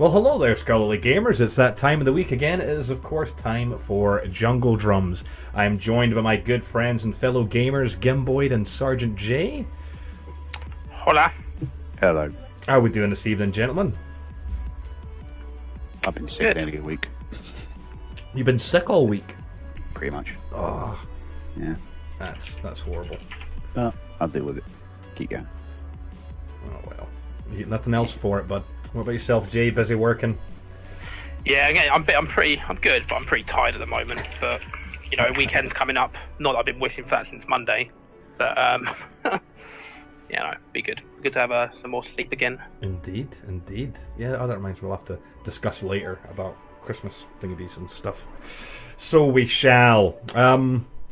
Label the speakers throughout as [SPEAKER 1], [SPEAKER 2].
[SPEAKER 1] Well, hello there, scholarly gamers. It's that time of the week again. It is, of course, time for Jungle Drums. I'm joined by my good friends and fellow gamers, Gimboyd and Sergeant J.
[SPEAKER 2] Hola.
[SPEAKER 3] Hello.
[SPEAKER 1] How are we doing this evening, gentlemen?
[SPEAKER 3] I've been sick nearly a week.
[SPEAKER 1] You've been sick all week?
[SPEAKER 3] Pretty much.
[SPEAKER 1] Oh,
[SPEAKER 3] yeah.
[SPEAKER 1] That's horrible.
[SPEAKER 3] But I'll deal with it. Keep going.
[SPEAKER 1] Oh, well. You get nothing else for it, bud. What about yourself, Jay? Busy working?
[SPEAKER 2] Yeah, again, I'm good, but I'm pretty tired at the moment. But you know, weekend's coming up. Not that I've been wishing for that since Monday, but you know, be good. Good to have some more sleep again.
[SPEAKER 1] Indeed. Yeah, that reminds me, we'll have to discuss later about Christmas thingies and stuff. So we shall.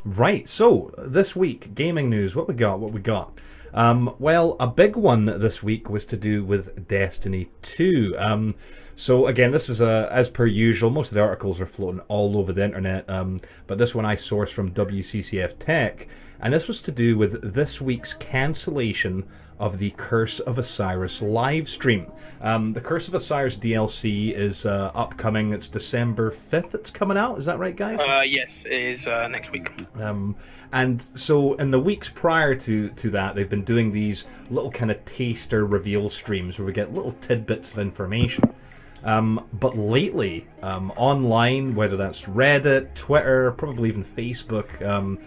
[SPEAKER 1] Right. So this week, gaming news. What we got? Well, a big one this week was to do with Destiny 2. So again, this is as per usual. Most of the articles are floating all over the internet, but this one I sourced from WCCF Tech, and this was to do with this week's cancellation of the Curse of Osiris live stream. The Curse of Osiris DLC is upcoming. It's December 5th. It's coming out. Is that right, guys?
[SPEAKER 2] Yes, it is next week.
[SPEAKER 1] And so in the weeks prior to that, they've been doing these little kind of taster reveal streams where we get little tidbits of information. But lately, online, whether that's Reddit, Twitter, probably even Facebook,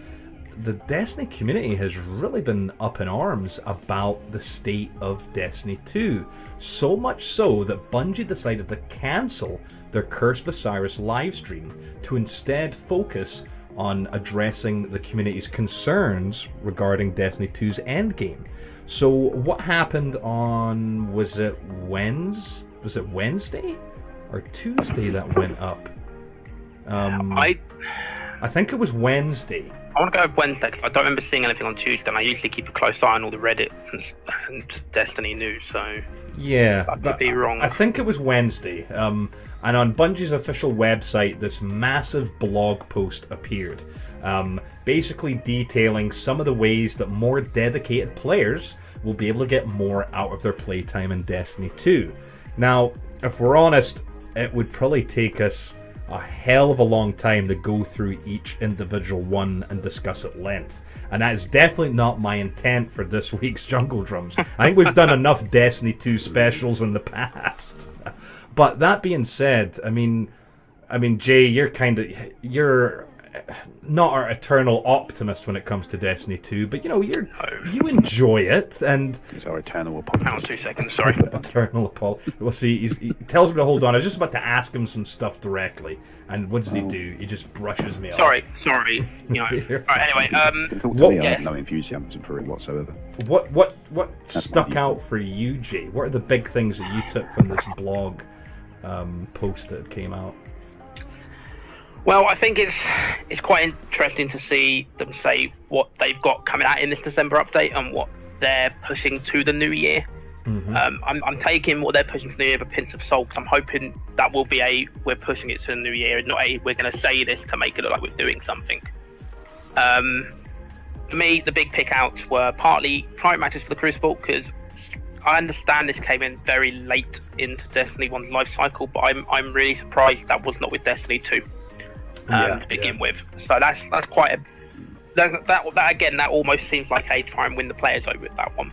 [SPEAKER 1] the Destiny community has really been up in arms about the state of Destiny 2. So much so that Bungie decided to cancel their Curse of Osiris livestream to instead focus on addressing the community's concerns regarding Destiny 2's endgame. So what happened on, was it Wednesday or Tuesday that went up? I think it was Wednesday.
[SPEAKER 2] I want to go with Wednesday because I don't remember seeing anything on Tuesday, and I usually keep a close eye on all the Reddit and Destiny news, so
[SPEAKER 1] yeah,
[SPEAKER 2] I could be wrong.
[SPEAKER 1] I think it was Wednesday. And on Bungie's official website, this massive blog post appeared, basically detailing some of the ways that more dedicated players will be able to get more out of their playtime in Destiny 2. Now, if we're honest, it would probably take us a hell of a long time to go through each individual one and discuss at length. And that is definitely not my intent for this week's Jungle Drums. I think we've done enough Destiny 2 specials in the past. But that being said, I mean, Jay, you're not our eternal optimist when it comes to Destiny 2, but you know, you enjoy it, and
[SPEAKER 3] he's our eternal apologist.
[SPEAKER 2] Hang on 2 seconds, sorry.
[SPEAKER 1] Eternal apologist. We'll see. He tells me to hold on. I was just about to ask him some stuff directly, and what does he do? He just brushes me off.
[SPEAKER 2] Sorry. You know. Alright, anyway,
[SPEAKER 3] I have no enthusiasm for it whatsoever.
[SPEAKER 1] What stuck out for you, Jay? What are the big things that you took from this blog post that came out?
[SPEAKER 2] Well, I think it's quite interesting to see them say what they've got coming out in this December update and what they're pushing to the new year. Mm-hmm. I'm taking what they're pushing to the new year with a pinch of salt, because I'm hoping that will be we're pushing it to the new year, not we're going to say this to make it look like we're doing something. For me, the big pick outs were partly private matches for the Crucible, because I understand this came in very late into Destiny 1's life cycle, but I'm really surprised that was not with Destiny 2. To begin with, so that's quite a that again, that almost seems like a try and win the players over with that one.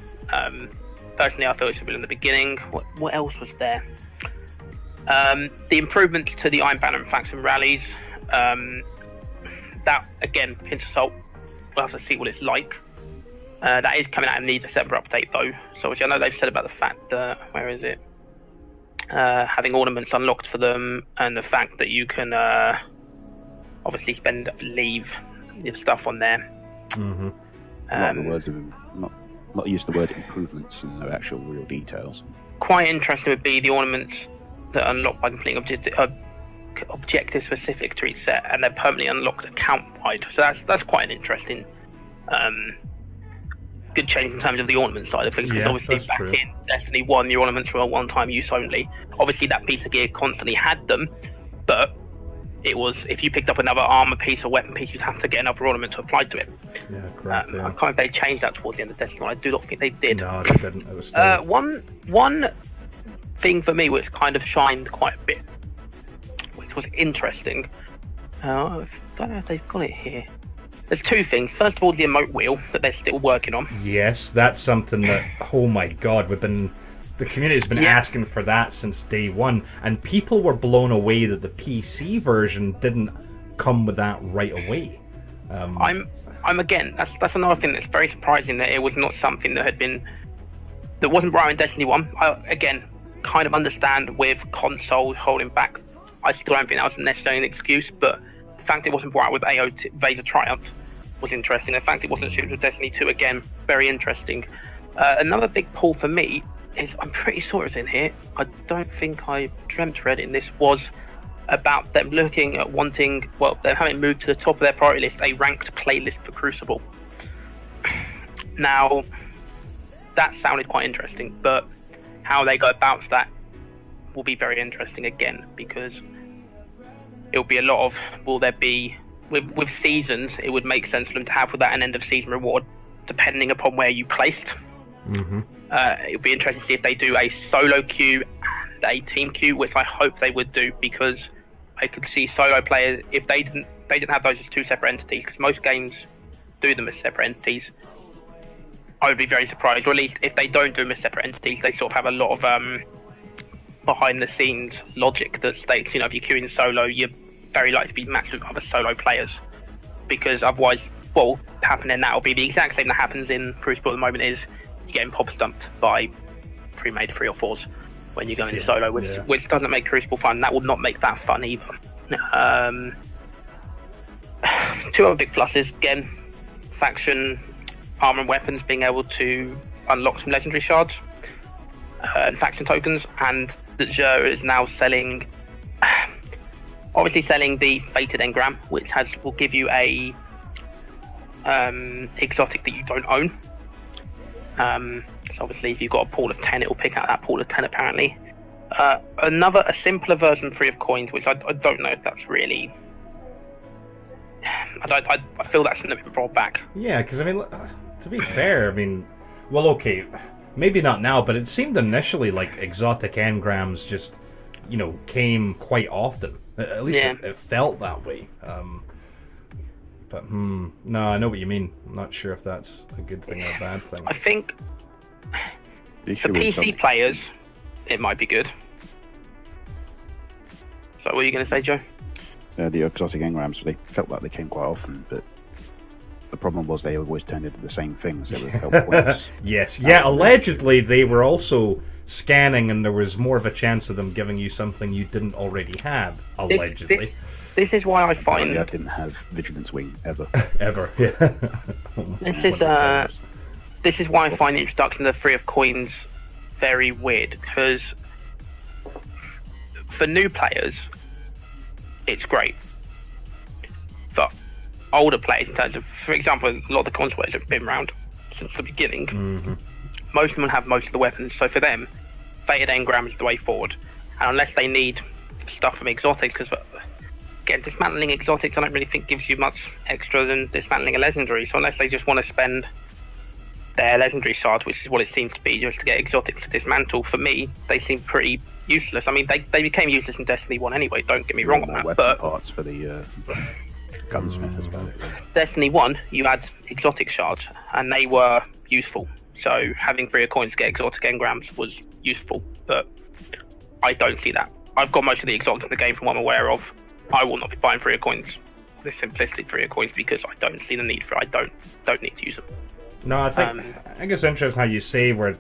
[SPEAKER 2] Personally, I feel it should be in the beginning. What else was there? The improvements to the Iron Banner and faction rallies. That again, pinch of salt. We'll have to see what it's like. That is coming out in the December update though. So which I know they've said about the fact that having ornaments unlocked for them, and the fact that you can obviously leave your stuff on there.
[SPEAKER 3] Mm-hmm. Not use the word improvements in their actual real details.
[SPEAKER 2] Quite interesting would be the ornaments that unlock by completing objective specific to each set, and they're permanently unlocked account wide. So that's quite an interesting good change in terms of the ornament side of things, because obviously back in Destiny 1 your ornaments were a one-time use only. Obviously that piece of gear constantly had them, but it was, if you picked up another armor piece or weapon piece, you'd have to get another ornament to apply to it.
[SPEAKER 1] Yeah, correct.
[SPEAKER 2] I can't remember if they changed that towards the end of Destiny 1. I do not think they did.
[SPEAKER 1] No, they didn't. It was still...
[SPEAKER 2] One thing for me which kind of shined quite a bit, which was interesting. I don't know if they've got it here. There's two things. First of all, the emote wheel that they're still working on.
[SPEAKER 1] Yes, that's something that, oh my god, the community's been asking for that since day one, and people were blown away that the PC version didn't come with that right away.
[SPEAKER 2] I'm again, that's another thing that's very surprising, that it was not something that wasn't brought out in Destiny 1. I, again, kind of understand with console holding back. I still don't think that was necessarily an excuse, but the fact it wasn't brought out with AO Vader Triumph was interesting. The fact it wasn't shipped with Destiny 2, again, very interesting. Another big pull for me is, I'm pretty sure it's in here, I don't think I dreamt read it in this, was about them looking at wanting, well, them having moved to the top of their priority list, a ranked playlist for Crucible. Now, that sounded quite interesting, but how they go about that will be very interesting again, because it'll be a lot of, will there be, with seasons, it would make sense for them to have with that an end of season reward, depending upon where you placed.
[SPEAKER 1] Mm-hmm.
[SPEAKER 2] It'll be interesting to see if they do a solo queue and a team queue, which I hope they would do, because I could see solo players, if they didn't have those as two separate entities, because most games do them as separate entities. I would be very surprised, or at least if they don't do them as separate entities, they sort of have a lot of behind the scenes logic that states, if you're queuing solo, you're very likely to be matched with other solo players, because otherwise what will happen in that will be the exact same that happens in Crucible at the moment, is you're getting pop stumped by pre-made 3 or 4s when you go in solo, which doesn't make Crucible fun. That will not make that fun either. Two other big pluses, again, faction armor and weapons being able to unlock some legendary shards and faction tokens, and that Xur is now selling the Fated Engram, which will give you a exotic that you don't own. So obviously if you've got a pool of 10, it will pick out that pool of 10 apparently. A simpler version free of coins, which I don't know if that's really, I feel that shouldn't have been brought back.
[SPEAKER 1] Yeah, because to be fair, well, okay, maybe not now, but it seemed initially like exotic engrams just, came quite often. At least it felt that way. But no, I know what you mean. I'm not sure if that's a good thing or a bad thing.
[SPEAKER 2] I think for PC players, it might be good. So what are you going to say, Joe?
[SPEAKER 3] The exotic engrams, they felt like they came quite often, but the problem was they always turned into the same things. They would help points.
[SPEAKER 1] Yes, allegedly they were also scanning, and there was more of a chance of them giving you something you didn't already have, allegedly.
[SPEAKER 2] This is why I find...
[SPEAKER 3] I didn't have Vigilance Wing, ever.
[SPEAKER 1] Ever, yeah.
[SPEAKER 2] This is why I find the introduction of the Free of Coins very weird, because for new players, it's great. For older players, in terms of, for example, a lot of the console players have been around since the beginning.
[SPEAKER 1] Mm-hmm.
[SPEAKER 2] Most of them have most of the weapons, so for them, Fated Engram is the way forward. And unless they need stuff from exotics, because again, dismantling exotics I don't really think gives you much extra than dismantling a legendary. So unless they just want to spend their legendary shards, which is what it seems to be, just to get exotics to dismantle, for me, they seem pretty useless. They became useless in Destiny 1 anyway, don't get me wrong on that. But
[SPEAKER 3] parts for the gunsmith as well.
[SPEAKER 2] Destiny 1, you had exotic shards, and they were useful. So having 3 coins to get exotic engrams was useful, but I don't see that. I've got most of the exotics in the game from what I'm aware of. I will not be buying 3 coins, the simplistic 3 coins, because I don't see the need for it. I don't need to use them.
[SPEAKER 1] No, I think it's interesting how you say where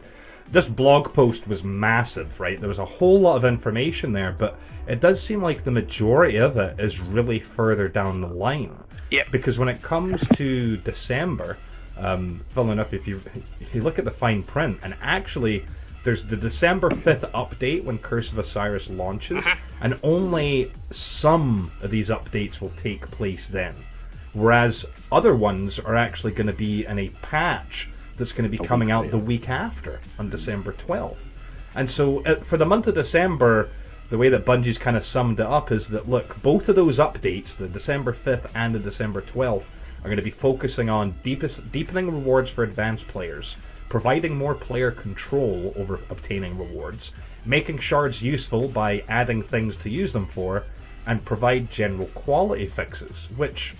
[SPEAKER 1] this blog post was massive, right? There was a whole lot of information there, but it does seem like the majority of it is really further down the line.
[SPEAKER 2] Yeah.
[SPEAKER 1] Because when it comes to December, funnily enough, if you look at the fine print, and actually there's the December 5th update when Curse of Osiris launches, and only some of these updates will take place then. Whereas other ones are actually going to be in a patch that's going to be coming out the week after, on December 12th. And so for the month of December, the way that Bungie's kind of summed it up is that, look, both of those updates, the December 5th and the December 12th, are going to be focusing on deepening rewards for advanced players, providing more player control over obtaining rewards, making shards useful by adding things to use them for, and provide general quality fixes, which,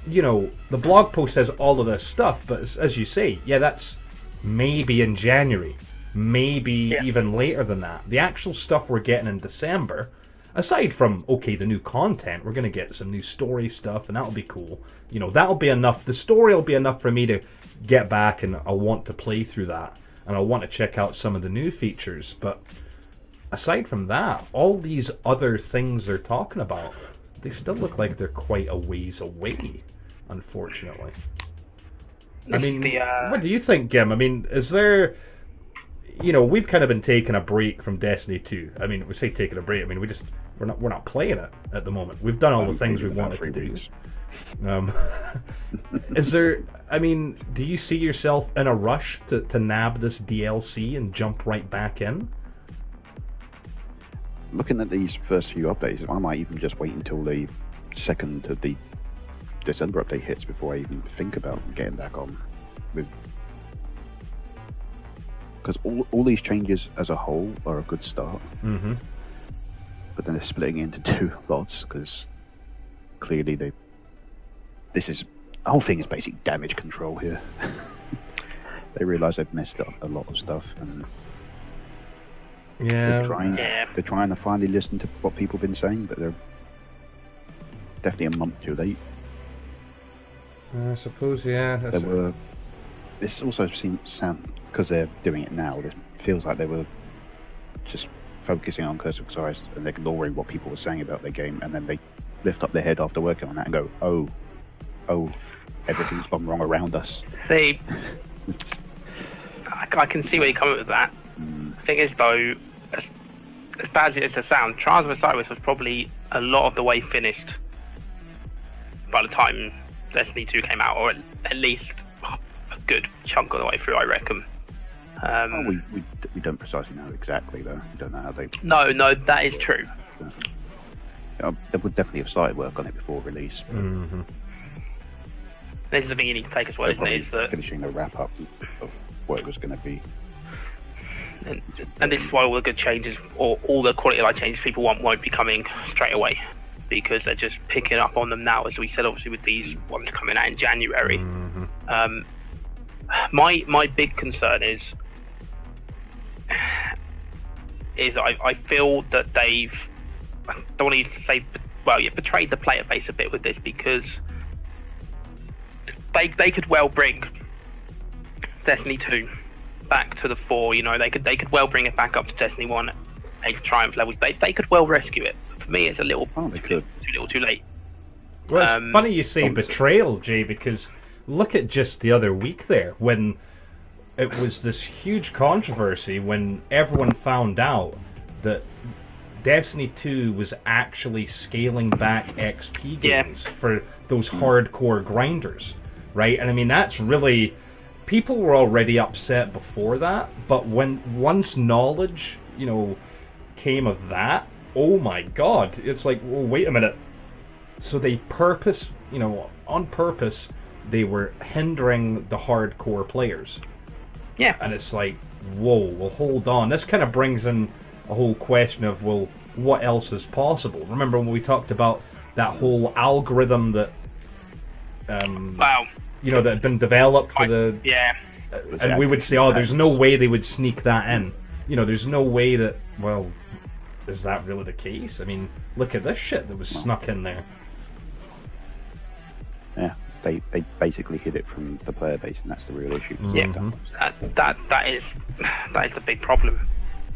[SPEAKER 1] you know, the blog post says all of this stuff, but as you say, yeah, that's maybe in January, maybe even later than that. The actual stuff we're getting in December, aside from, okay, the new content, we're going to get some new story stuff, and that'll be cool. You know, that'll be enough. The story will be enough for me to get back, and I'll want to play through that, and I'll want to check out some of the new features. But aside from that, all these other things they're talking about, they still look like they're quite a ways away, unfortunately. I mean, what do you think, Gim? I mean, is there... You know, we've kind of been taking a break from Destiny 2. I mean, we say taking a break. I mean, we're not playing it at the moment. We've done all the things we wanted to do. Is there? I mean, do you see yourself in a rush to nab this DLC and jump right back in?
[SPEAKER 3] Looking at these first few updates, I might even just wait until the second of the December update hits before I even think about getting back on with. Because all these changes as a whole are a good start. Mm-hmm. But then they're splitting into two lots, because clearly the whole thing is basic damage control here. They realise they've messed up a lot of stuff, and they're trying to finally listen to what people have been saying, but they're definitely a month too late.
[SPEAKER 1] I suppose, yeah.
[SPEAKER 3] This also seems because they're doing it now. This feels like they were just focusing on Curse of Osiris and ignoring what people were saying about their game, and then they lift up their head after working on that and go, "Oh, everything's gone wrong around us."
[SPEAKER 2] See, I can see where you're coming with that. The thing is, though, as bad as it is to sound, Trials of Osiris was probably a lot of the way finished by the time Destiny 2 came out, or at least a good chunk of the way through, I reckon.
[SPEAKER 3] We don't precisely know exactly, though. We don't know how they...
[SPEAKER 2] No, that is true.
[SPEAKER 3] They would definitely have started work on it before release.
[SPEAKER 1] Mm-hmm.
[SPEAKER 2] This is the thing you need to take as well, isn't it? Is that
[SPEAKER 3] finishing the wrap-up of what it was going to be.
[SPEAKER 2] And this is why all the good changes, or all the quality of life changes people want, won't be coming straight away, because they're just picking up on them now, as we said, obviously, with these ones coming out in January. Mm-hmm. My big concern is I feel that they've, I don't want to say, well, betrayed the player base a bit with this, because they could well bring Destiny 2 back to the fore. You know, they could well bring it back up to Destiny 1 Age of Triumph levels. They could well rescue it. For me, it's a little too late.
[SPEAKER 1] Well, it's funny you say betrayal, Jay, because look at just the other week there, when it was this huge controversy when everyone found out that Destiny 2 was actually scaling back XP games for those hardcore grinders, right? And I mean, that's really... People were already upset before that, but once knowledge, came of that, oh my god, it's like, well, wait a minute. So they on purpose, they were hindering the hardcore players.
[SPEAKER 2] Yeah.
[SPEAKER 1] And it's like, whoa, well, hold on. This kind of brings in a whole question of, well, what else is possible? Remember when we talked about that whole algorithm that, that had been developed for and we would say, there's no way they would sneak that in. There's no way that, well, is that really the case? I mean, look at this shit that was snuck in there.
[SPEAKER 3] Yeah. They basically hid it from the player base, and that's the real issue.
[SPEAKER 2] Yeah, that is the big problem.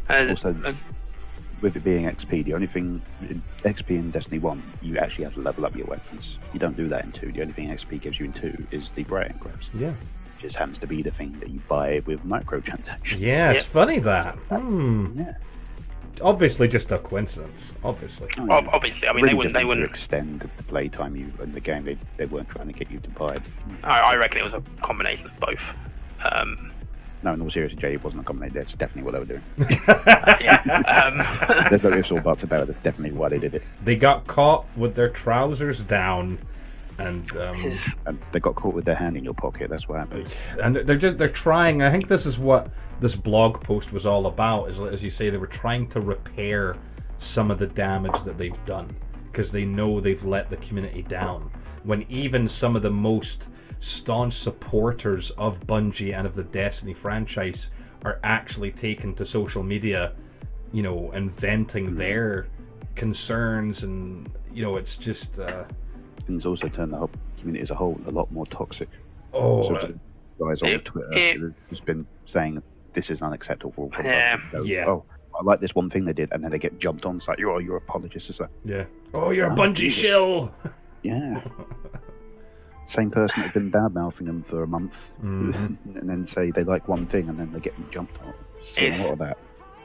[SPEAKER 3] Also, with it being XP, the only thing in XP in Destiny 1, you actually have to level up your weapons. You don't do that in 2. The only thing XP gives you in 2 is the Bright Engrams.
[SPEAKER 1] Yeah.
[SPEAKER 3] It just happens to be the thing that you buy with microtransactions.
[SPEAKER 1] Yeah, it's funny that.
[SPEAKER 3] Yeah.
[SPEAKER 1] Obviously, just a coincidence. Obviously.
[SPEAKER 2] Obviously, I mean,
[SPEAKER 3] really
[SPEAKER 2] they wouldn't
[SPEAKER 3] extend the playtime in the game. They weren't trying to get you to buy it.
[SPEAKER 2] I reckon it was a combination of both.
[SPEAKER 3] No, in all seriousness, Jay, it wasn't a combination. That's definitely what they were doing. There's no ifs or buts about it. That's definitely why they did it.
[SPEAKER 1] They got caught with their trousers down, And
[SPEAKER 3] And they got caught with their hand in your pocket. That's what happened.
[SPEAKER 1] and they're trying. I think this is what this blog post was all about. Is, as you say, they were trying to repair some of the damage that they've done, because they know they've let the community down. When even some of the most staunch supporters of Bungie and of the Destiny franchise are actually taken to social media, you know, and venting their concerns, and you know, it's just.
[SPEAKER 3] And it's also turned the whole community as a whole a lot more toxic.
[SPEAKER 1] Oh,
[SPEAKER 3] So guys on Twitter who's been saying this is unacceptable.
[SPEAKER 2] Yeah.
[SPEAKER 3] Oh, I like this one thing they did, and then they get jumped on. It's like, you're apologist. It's like,
[SPEAKER 1] yeah. Oh, you're a Bungie shill.
[SPEAKER 3] Yeah. Same person that's been bad mouthing them for a month, and then say they like one thing, and then they get jumped on. Seen a lot of that.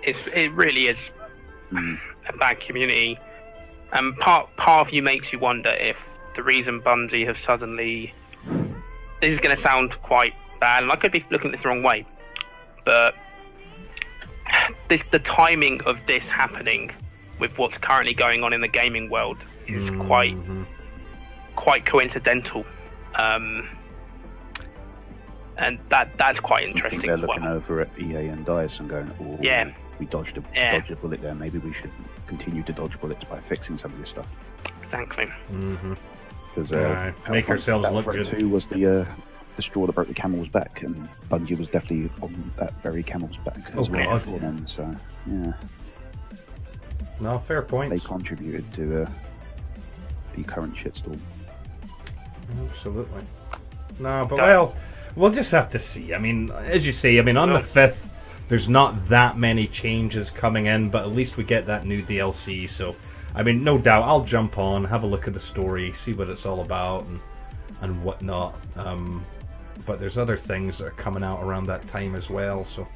[SPEAKER 2] It really is a bad community, and part of you makes you wonder if the reason Bungie have suddenly, this is going to sound quite bad, and I could be looking at this the wrong way, but the timing of this happening with what's currently going on in the gaming world is quite coincidental, and that's quite interesting.
[SPEAKER 3] They're looking over at EA and DICE and going, "Oh,
[SPEAKER 2] yeah,
[SPEAKER 3] we dodged a bullet there. Maybe we should continue to dodge bullets by fixing some of this stuff."
[SPEAKER 2] Exactly.
[SPEAKER 3] Because
[SPEAKER 1] make ourselves look good.
[SPEAKER 3] 2 was the straw that broke the camel's back, and Bungie was definitely on that very camel's back as well for them. So yeah,
[SPEAKER 1] no, fair point.
[SPEAKER 3] They contributed to the current shitstorm.
[SPEAKER 1] Absolutely. No, but well, we'll just have to see. I mean, as you say, I mean, on the 5th, there's not that many changes coming in, but at least we get that new DLC. So, I mean, no doubt, I'll jump on, have a look at the story, see what it's all about, and whatnot. But there's other things that are coming out around that time as well. So,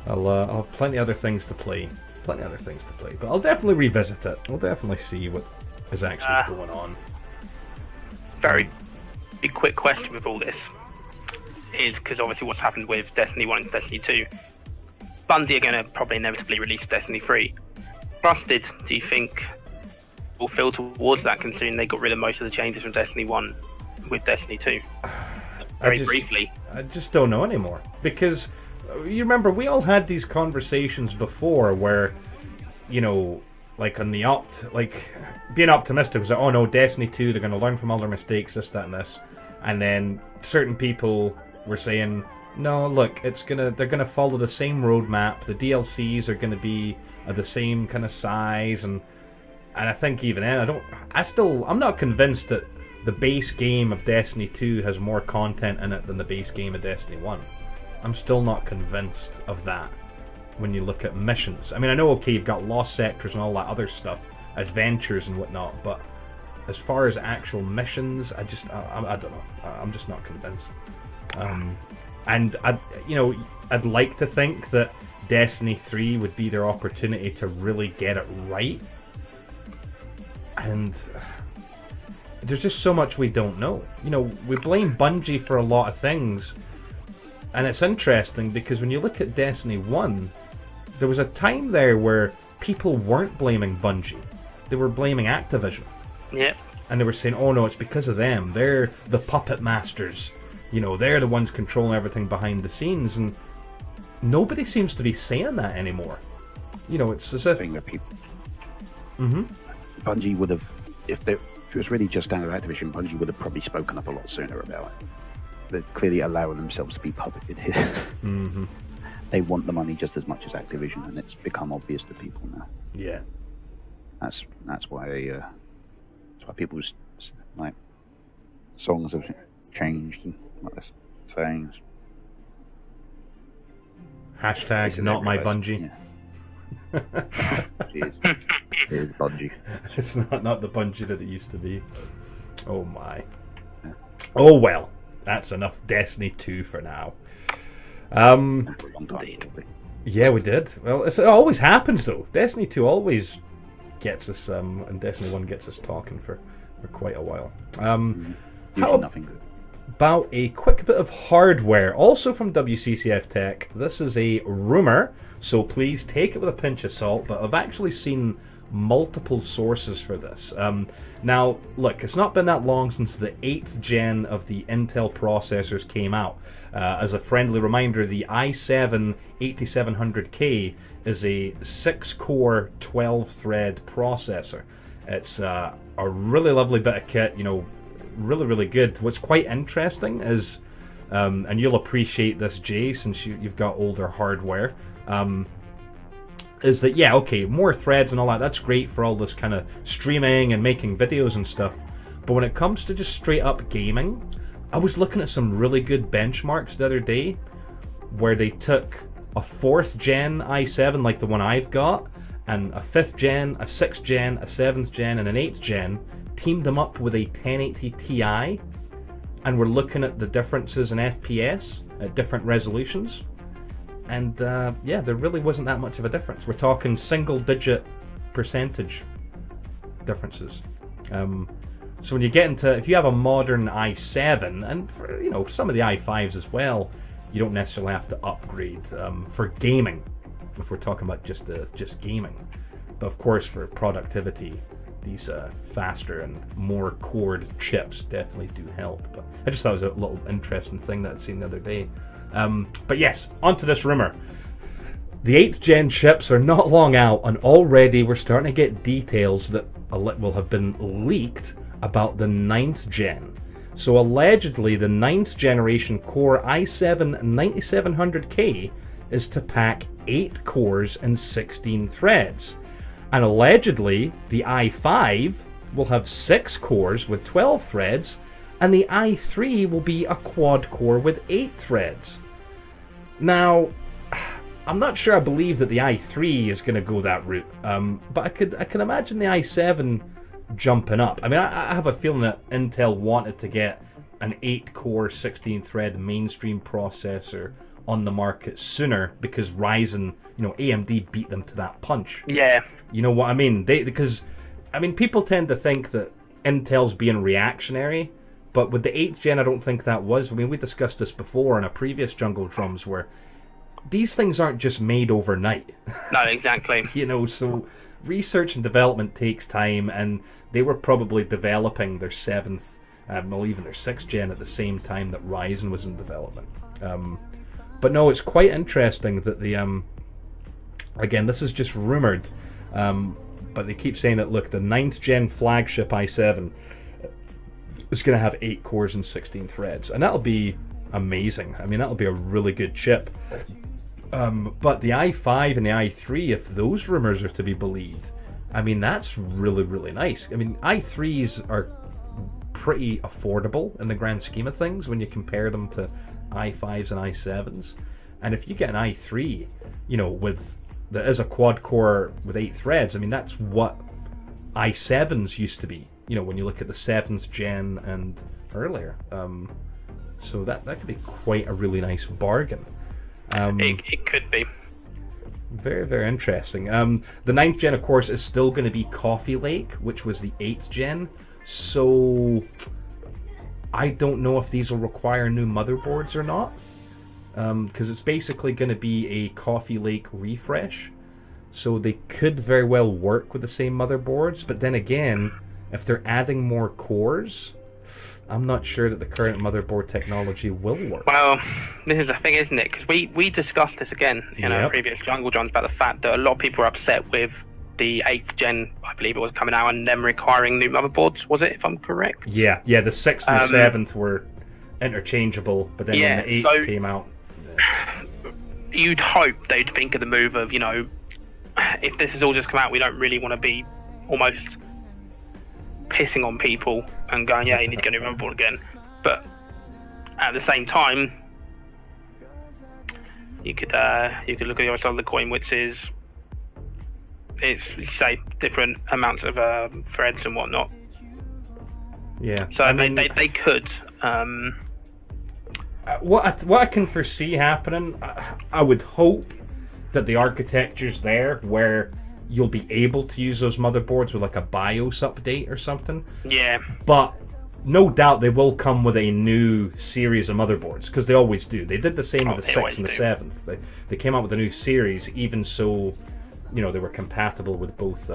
[SPEAKER 1] I'll have plenty other things to play. But I'll definitely revisit it. I'll definitely see what is actually going on.
[SPEAKER 2] Very big quick question with all this is, because obviously what's happened with Destiny 1 and Destiny 2, Bungie are going to probably inevitably release Destiny 3. Rusted, do you think will feel towards that, considering they got rid of most of the changes from Destiny 1 with Destiny 2? Briefly.
[SPEAKER 1] I just don't know anymore. Because, you remember, we all had these conversations before where, you know, like on the being optimistic was like, oh no, Destiny 2, they're going to learn from all their mistakes, this, that, and this. And then certain people were saying, no, look, they're gonna follow the same roadmap. The DLCs are gonna be the same kind of size, and I think even then, I'm not convinced that the base game of Destiny 2 has more content in it than the base game of Destiny 1. I'm still not convinced of that when you look at missions. I mean, I know, okay, you've got lost sectors and all that other stuff, adventures and whatnot, but as far as actual missions, I don't know. I'm just not convinced. And I'd like to think that Destiny 3 would be their opportunity to really get it right. And there's just so much we don't know. You know, we blame Bungie for a lot of things, and it's interesting because when you look at Destiny 1, there was a time there where people weren't blaming Bungie. They were blaming Activision.
[SPEAKER 2] Yep.
[SPEAKER 1] And they were saying, oh no, it's because of them. They're the puppet masters. You know, they're the ones controlling everything behind the scenes. And nobody seems to be saying that anymore. You know, it's as if...
[SPEAKER 3] Bungie would have... If it was really just down to Activision, Bungie would have probably spoken up a lot sooner about it. They're clearly allowing themselves to be puppeted here. They want the money just as much as Activision, and it's become obvious to people now.
[SPEAKER 1] Yeah.
[SPEAKER 3] That's why people's like songs have changed and like this sayings.
[SPEAKER 1] Hashtag not my Bungie.
[SPEAKER 3] Yeah. It is Bungie.
[SPEAKER 1] It's not the Bungie that it used to be. Oh my. Yeah. Oh well. That's enough Destiny 2 for now. Yeah, we did. Well, it always happens though. Destiny 2 always gets us, and Destiny 1 gets us talking for quite a while.
[SPEAKER 3] Nothing good.
[SPEAKER 1] About a quick bit of hardware, also from WCCF Tech. This is a rumor, so please take it with a pinch of salt, but I've actually seen multiple sources for this. Now, look, it's not been that long since the 8th gen of the Intel processors came out. As a friendly reminder, the i7 8700K is a 6-core, 12-thread processor. It's a really lovely bit of kit, really, really good. What's quite interesting is, and you'll appreciate this, Jay, since you've got older hardware, is that, yeah, okay, more threads and all that, that's great for all this kind of streaming and making videos and stuff. But when it comes to just straight up gaming, I was looking at some really good benchmarks the other day where they took a 4th gen i7 like the one I've got, and a 5th gen, a 6th gen, a 7th gen, and an 8th gen, teamed them up with a 1080 Ti, and we're looking at the differences in FPS at different resolutions. And there really wasn't that much of a difference. We're talking single-digit percentage differences. So when you get into, if you have a modern i7, and for, some of the i5s as well, you don't necessarily have to upgrade for gaming. If we're talking about just gaming, but of course for productivity, these faster and more cored chips definitely do help. But I just thought it was a little interesting thing that I'd seen the other day. But yes, onto this rumor. The 8th gen chips are not long out, and already we're starting to get details that will have been leaked about the 9th gen. So allegedly, the 9th generation Core i7 9700K is to pack 8 cores and 16 threads. And allegedly, the i5 will have 6 cores with 12 threads, and the i3 will be a quad core with 8 threads. Now, I'm not sure I believe that the i3 is going to go that route, but I can imagine the i7 jumping up. I mean, I have a feeling that Intel wanted to get an 8-core, 16-thread mainstream processor on the market sooner because Ryzen, AMD beat them to that punch.
[SPEAKER 2] Yeah.
[SPEAKER 1] You know what I mean? Because people tend to think that Intel's being reactionary, but with the 8th gen, I don't think that was. I mean, we discussed this before in a previous Jungle Drums where these things aren't just made overnight.
[SPEAKER 2] No, exactly.
[SPEAKER 1] So research and development takes time, and they were probably developing their 7th, or even their 6th gen at the same time that Ryzen was in development. But no, it's quite interesting that the, again, this is just rumoured, but they keep saying that, look, the 9th gen flagship i7 is going to have 8 cores and 16 threads, and that'll be amazing. I mean, that'll be a really good chip. But the i5 and the i3, if those rumors are to be believed, I mean, that's really, really nice. I mean, i3s are pretty affordable in the grand scheme of things when you compare them to i5s and i7s. And if you get an i3, that is a quad core with 8 threads, I mean, that's what i7s used to be, when you look at the 7th gen and earlier. So that could be quite a really nice bargain.
[SPEAKER 2] It could be.
[SPEAKER 1] Very, very interesting. The 9th gen, of course, is still going to be Coffee Lake, which was the 8th gen. So I don't know if these will require new motherboards or not. Because it's basically going to be a Coffee Lake refresh. So they could very well work with the same motherboards. But then again, if they're adding more cores, I'm not sure that the current motherboard technology will work.
[SPEAKER 2] Well, this is the thing, isn't it? Because we discussed this again in our previous Jungle Johns about the fact that a lot of people are upset with the 8th gen, I believe it was, coming out and them requiring new motherboards, was it, if I'm correct?
[SPEAKER 1] Yeah, the 6th and the 7th were interchangeable, but then when the 8th came out...
[SPEAKER 2] You'd hope they'd think of the move of, if this has all just come out, we don't really want to be almost pissing on people and going, yeah, you need to get a new motherboard again. But at the same time, you could look at the other side of the coin, which is say different amounts of threads and whatnot.
[SPEAKER 1] Yeah.
[SPEAKER 2] So I mean, they could.
[SPEAKER 1] What I can foresee happening, I would hope that the architecture's there where you'll be able to use those motherboards with like a BIOS update or something.
[SPEAKER 2] Yeah.
[SPEAKER 1] But no doubt they will come with a new series of motherboards, because they always do. They did the same with the 6th and the 7th. They came out with a new series, even so they were compatible with both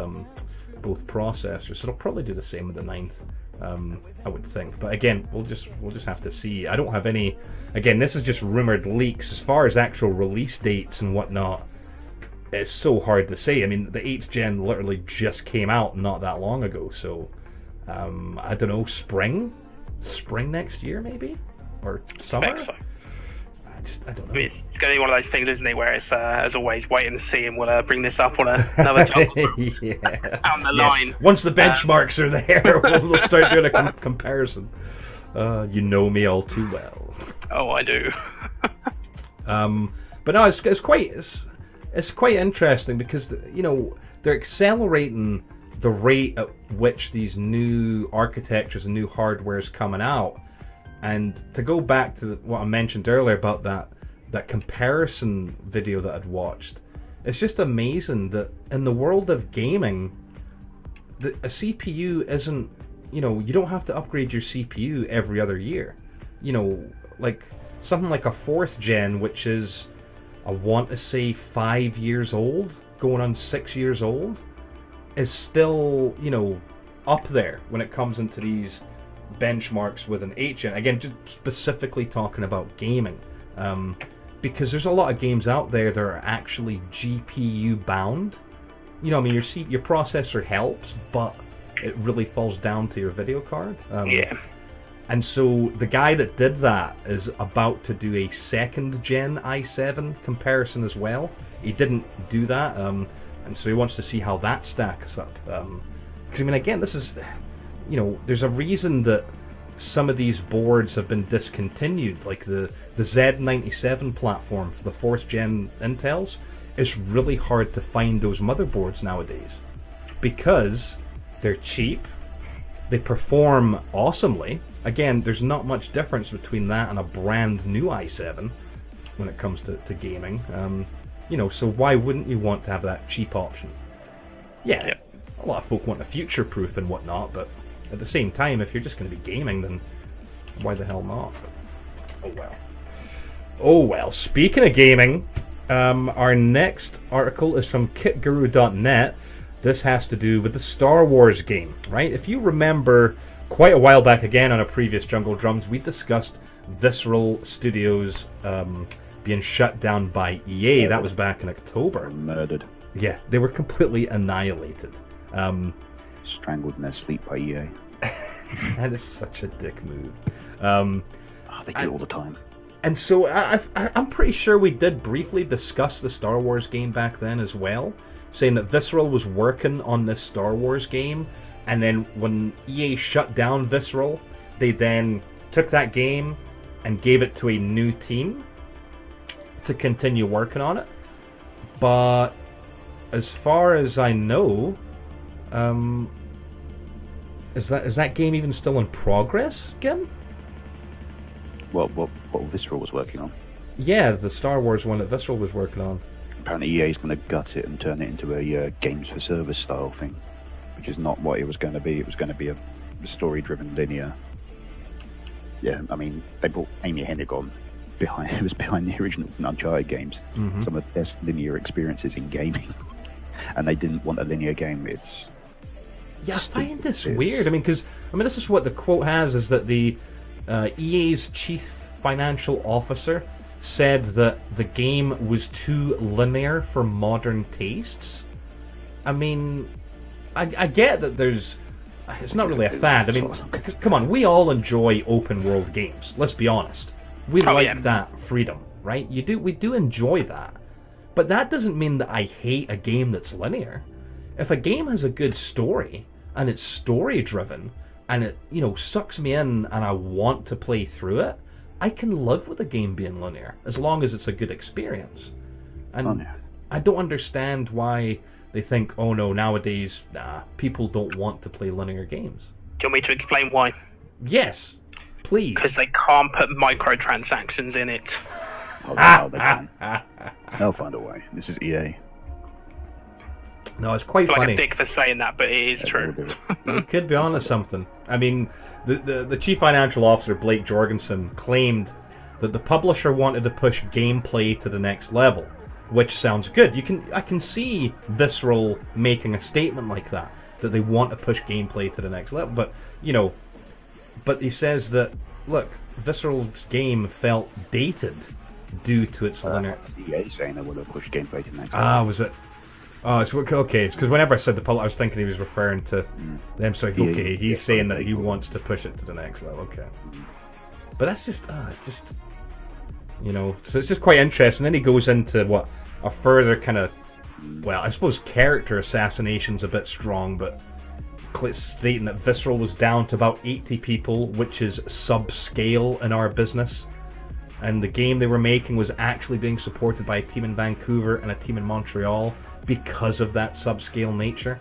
[SPEAKER 1] processors. So they'll probably do the same with the 9th. I would think, but again, we'll just have to see. I don't have any. Again, this is just rumored leaks. As far as actual release dates and whatnot, it's so hard to say. I mean, the 8th gen literally just came out not that long ago, so I don't know. Spring next year, maybe, or summer.
[SPEAKER 2] So.
[SPEAKER 1] I don't know.
[SPEAKER 2] It's going to be one of those things, isn't it, where it's, as always, wait and see, and we'll bring this up on another jungle down the line.
[SPEAKER 1] Once the benchmarks are there, we'll start doing a comparison. You know me all too well.
[SPEAKER 2] Oh, I do.
[SPEAKER 1] But no, it's quite interesting because they're accelerating the rate at which these new architectures and new hardware is coming out. And to go back to what I mentioned earlier about that comparison video that I'd watched, it's just amazing that in the world of gaming, a CPU isn't, you don't have to upgrade your CPU every other year. Like something like a 4th gen, which is, I want to say 5 years old, going on 6 years old, is still, up there when it comes into these benchmarks with an 8th gen. Again, just specifically talking about gaming, because there's a lot of games out there that are actually GPU bound. Your processor helps, but it really falls down to your video card. And so the guy that did that is about to do a 2nd gen i7 comparison as well. He didn't do that, and so he wants to see how that stacks up. Because again, this is. There's a reason that some of these boards have been discontinued, like the Z97 platform for the 4th gen Intels. It's really hard to find those motherboards nowadays because they're cheap, they perform awesomely. Again, there's not much difference between that and a brand new i7 when it comes to gaming. So why wouldn't you want to have that cheap option? Yeah. A lot of folk want a future-proof and whatnot, but at the same time, if you're just going to be gaming, then why the hell not? Oh well. Speaking of gaming, our next article is from kitguru.net. This has to do with the Star Wars game, right? If you remember, quite a while back again on a previous Jungle Drums, we discussed Visceral Studios being shut down by EA. That was back in October.
[SPEAKER 3] Murdered.
[SPEAKER 1] Yeah, they were completely annihilated.
[SPEAKER 3] Strangled in their sleep by EA.
[SPEAKER 1] That is such a dick move.
[SPEAKER 3] They do it all the time.
[SPEAKER 1] And so I'm pretty sure we did briefly discuss the Star Wars game back then as well, saying that Visceral was working on this Star Wars game, and then when EA shut down Visceral, they then took that game and gave it to a new team to continue working on it. But as far as I know, is that game even still in progress again?
[SPEAKER 3] What Visceral was working on?
[SPEAKER 1] Yeah, the Star Wars one that Visceral was working on.
[SPEAKER 3] Apparently EA is going to gut it and turn it into a games for service style thing, which is not what it was going to be. It was going to be a story-driven linear. Yeah, they brought Amy Hennig on behind. It was behind the original Uncharted games. Mm-hmm. Some of the best linear experiences in gaming, and they didn't want a linear game.
[SPEAKER 1] I find this weird. Because this is what the quote has, is that the EA's chief financial officer said that the game was too linear for modern tastes. I get that it's not really a fad. Come on, we all enjoy open world games. Let's be honest. We like that freedom, right? We do enjoy that. But that doesn't mean that I hate a game that's linear. If a game has a good story, and it's story driven, and it sucks me in and I want to play through it, I can live with a game being linear as long as it's a good experience. And I don't understand why they think, oh no, nowadays people don't want to play linear games.
[SPEAKER 2] Do you want me to explain why?
[SPEAKER 1] Yes, please.
[SPEAKER 2] Because they can't put microtransactions in it.
[SPEAKER 3] Oh, they can. They'll find a way. This is EA.
[SPEAKER 1] No, it's quite funny.
[SPEAKER 2] Like a dick for saying that, but it is true.
[SPEAKER 1] You could be onto something. The chief financial officer, Blake Jorgensen, claimed that the publisher wanted to push gameplay to the next level. which sounds good. I can see Visceral making a statement like that they want to push gameplay to the next level. But but he says that, look, Visceral's game felt dated due to its linear.
[SPEAKER 3] EA saying they want to push gameplay to the next level.
[SPEAKER 1] Was it? Oh, it's okay. It's because whenever I said the public, I was thinking he was referring to them. So okay, he's saying that he wants to push it to the next level. Okay, but that's just, it's just, so it's just quite interesting. Then he goes into what a further kind of, well, I suppose character assassination's a bit strong, but stating that Visceral was down to about 80 people, which is subscale in our business. And the game they were making was actually being supported by a team in Vancouver and a team in Montreal because of that subscale nature.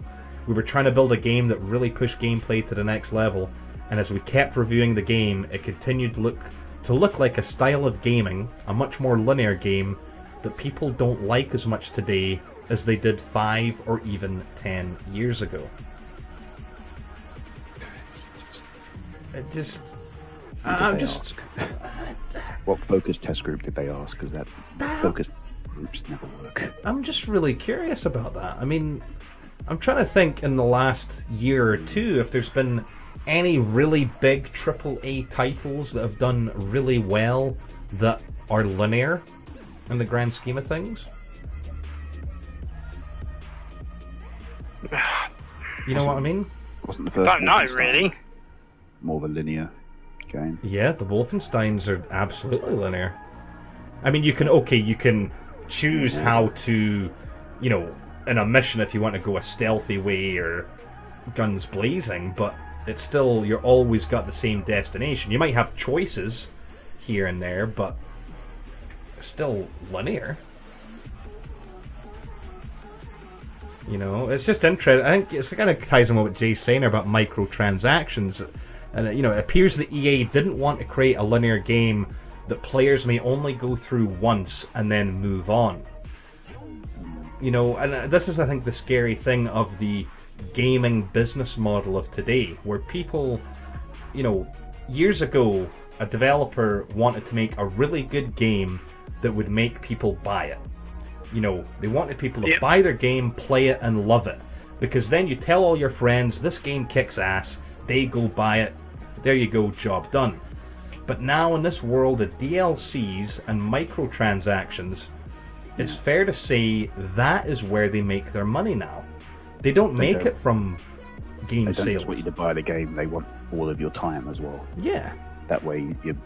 [SPEAKER 1] We were trying to build a game that really pushed gameplay to the next level, and as we kept reviewing the game, it continued to look like a style of gaming, a much more linear game, that people don't like as much today as they did 5 or even 10 years ago.
[SPEAKER 3] What focus test group did they ask? Because that focus groups never work.
[SPEAKER 1] I'm just really curious about that. I mean, I'm trying to think in the last year or two if there's been any really big AAA titles that have done really well that are linear in the grand scheme of things. You know what I mean?
[SPEAKER 3] Wasn't the first?
[SPEAKER 2] Don't know really.
[SPEAKER 3] More of a linear game.
[SPEAKER 1] Yeah, the Wolfensteins are absolutely linear. I mean, you can choose how to, in a mission if you want to go a stealthy way or guns blazing, but it's still, you're always got the same destination. You might have choices here and there, but still linear. It's just interesting. I think it's kind of ties in with what Jay's saying about microtransactions. And, it appears that EA didn't want to create a linear game that players may only go through once and then move on. And this is, I think, the scary thing of the gaming business model of today, where people, years ago, a developer wanted to make a really good game that would make people buy it. They wanted people to buy their game, play it, and love it. Because then you tell all your friends, this game kicks ass, they go buy it, there you go, job done. But now in this world of DLCs and microtransactions, it's fair to say that is where they make their money now. They don't make it from game sales. They don't just
[SPEAKER 3] want you to buy the game, they want all of your time as well.
[SPEAKER 1] Yeah.
[SPEAKER 3] That way you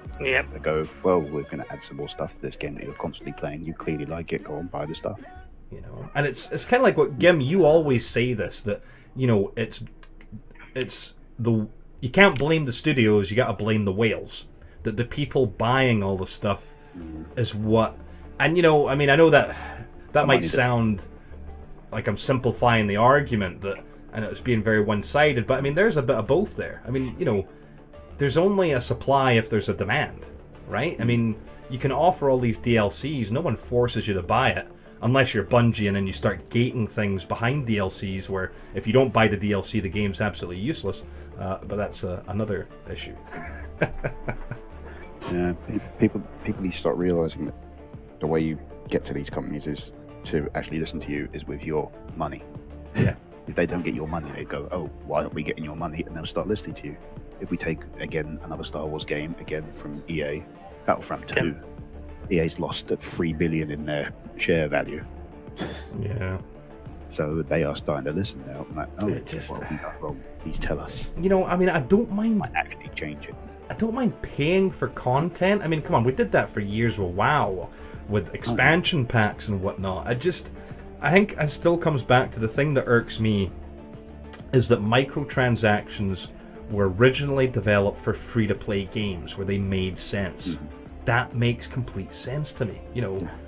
[SPEAKER 3] go, well, we're going to add some more stuff to this game that you're constantly playing. You clearly like it, go and buy the stuff.
[SPEAKER 1] And it's kind of like what, Gim, you always say this, that, it's the... You can't blame the studios, you gotta blame the whales. That the people buying all the stuff is what... And, I know that might sound like I'm simplifying the argument, and it's being very one-sided, but, there's a bit of both there. There's only a supply if there's a demand, right? You can offer all these DLCs, no one forces you to buy it, unless you're Bungie and then you start gating things behind DLCs where if you don't buy the DLC, the game's absolutely useless. But that's another issue.
[SPEAKER 3] Yeah, people need to start realizing that the way you get to these companies is to actually listen to you is with your money.
[SPEAKER 1] Yeah.
[SPEAKER 3] If they don't get your money, they go, oh, why aren't we getting your money? And they'll start listening to you. If we take, again, another Star Wars game, again, from EA, Battlefront 2, EA's lost $3 billion in their share value.
[SPEAKER 1] Yeah.
[SPEAKER 3] So they are starting to listen now. I'm like, oh, what we got wrong? Please tell us.
[SPEAKER 1] I don't mind...
[SPEAKER 3] Might actually change it.
[SPEAKER 1] I don't mind paying for content. Come on, we did that for years with WoW, with expansion packs and whatnot. I think it still comes back to the thing that irks me is that microtransactions were originally developed for free-to-play games where they made sense. Mm-hmm. That makes complete sense to me.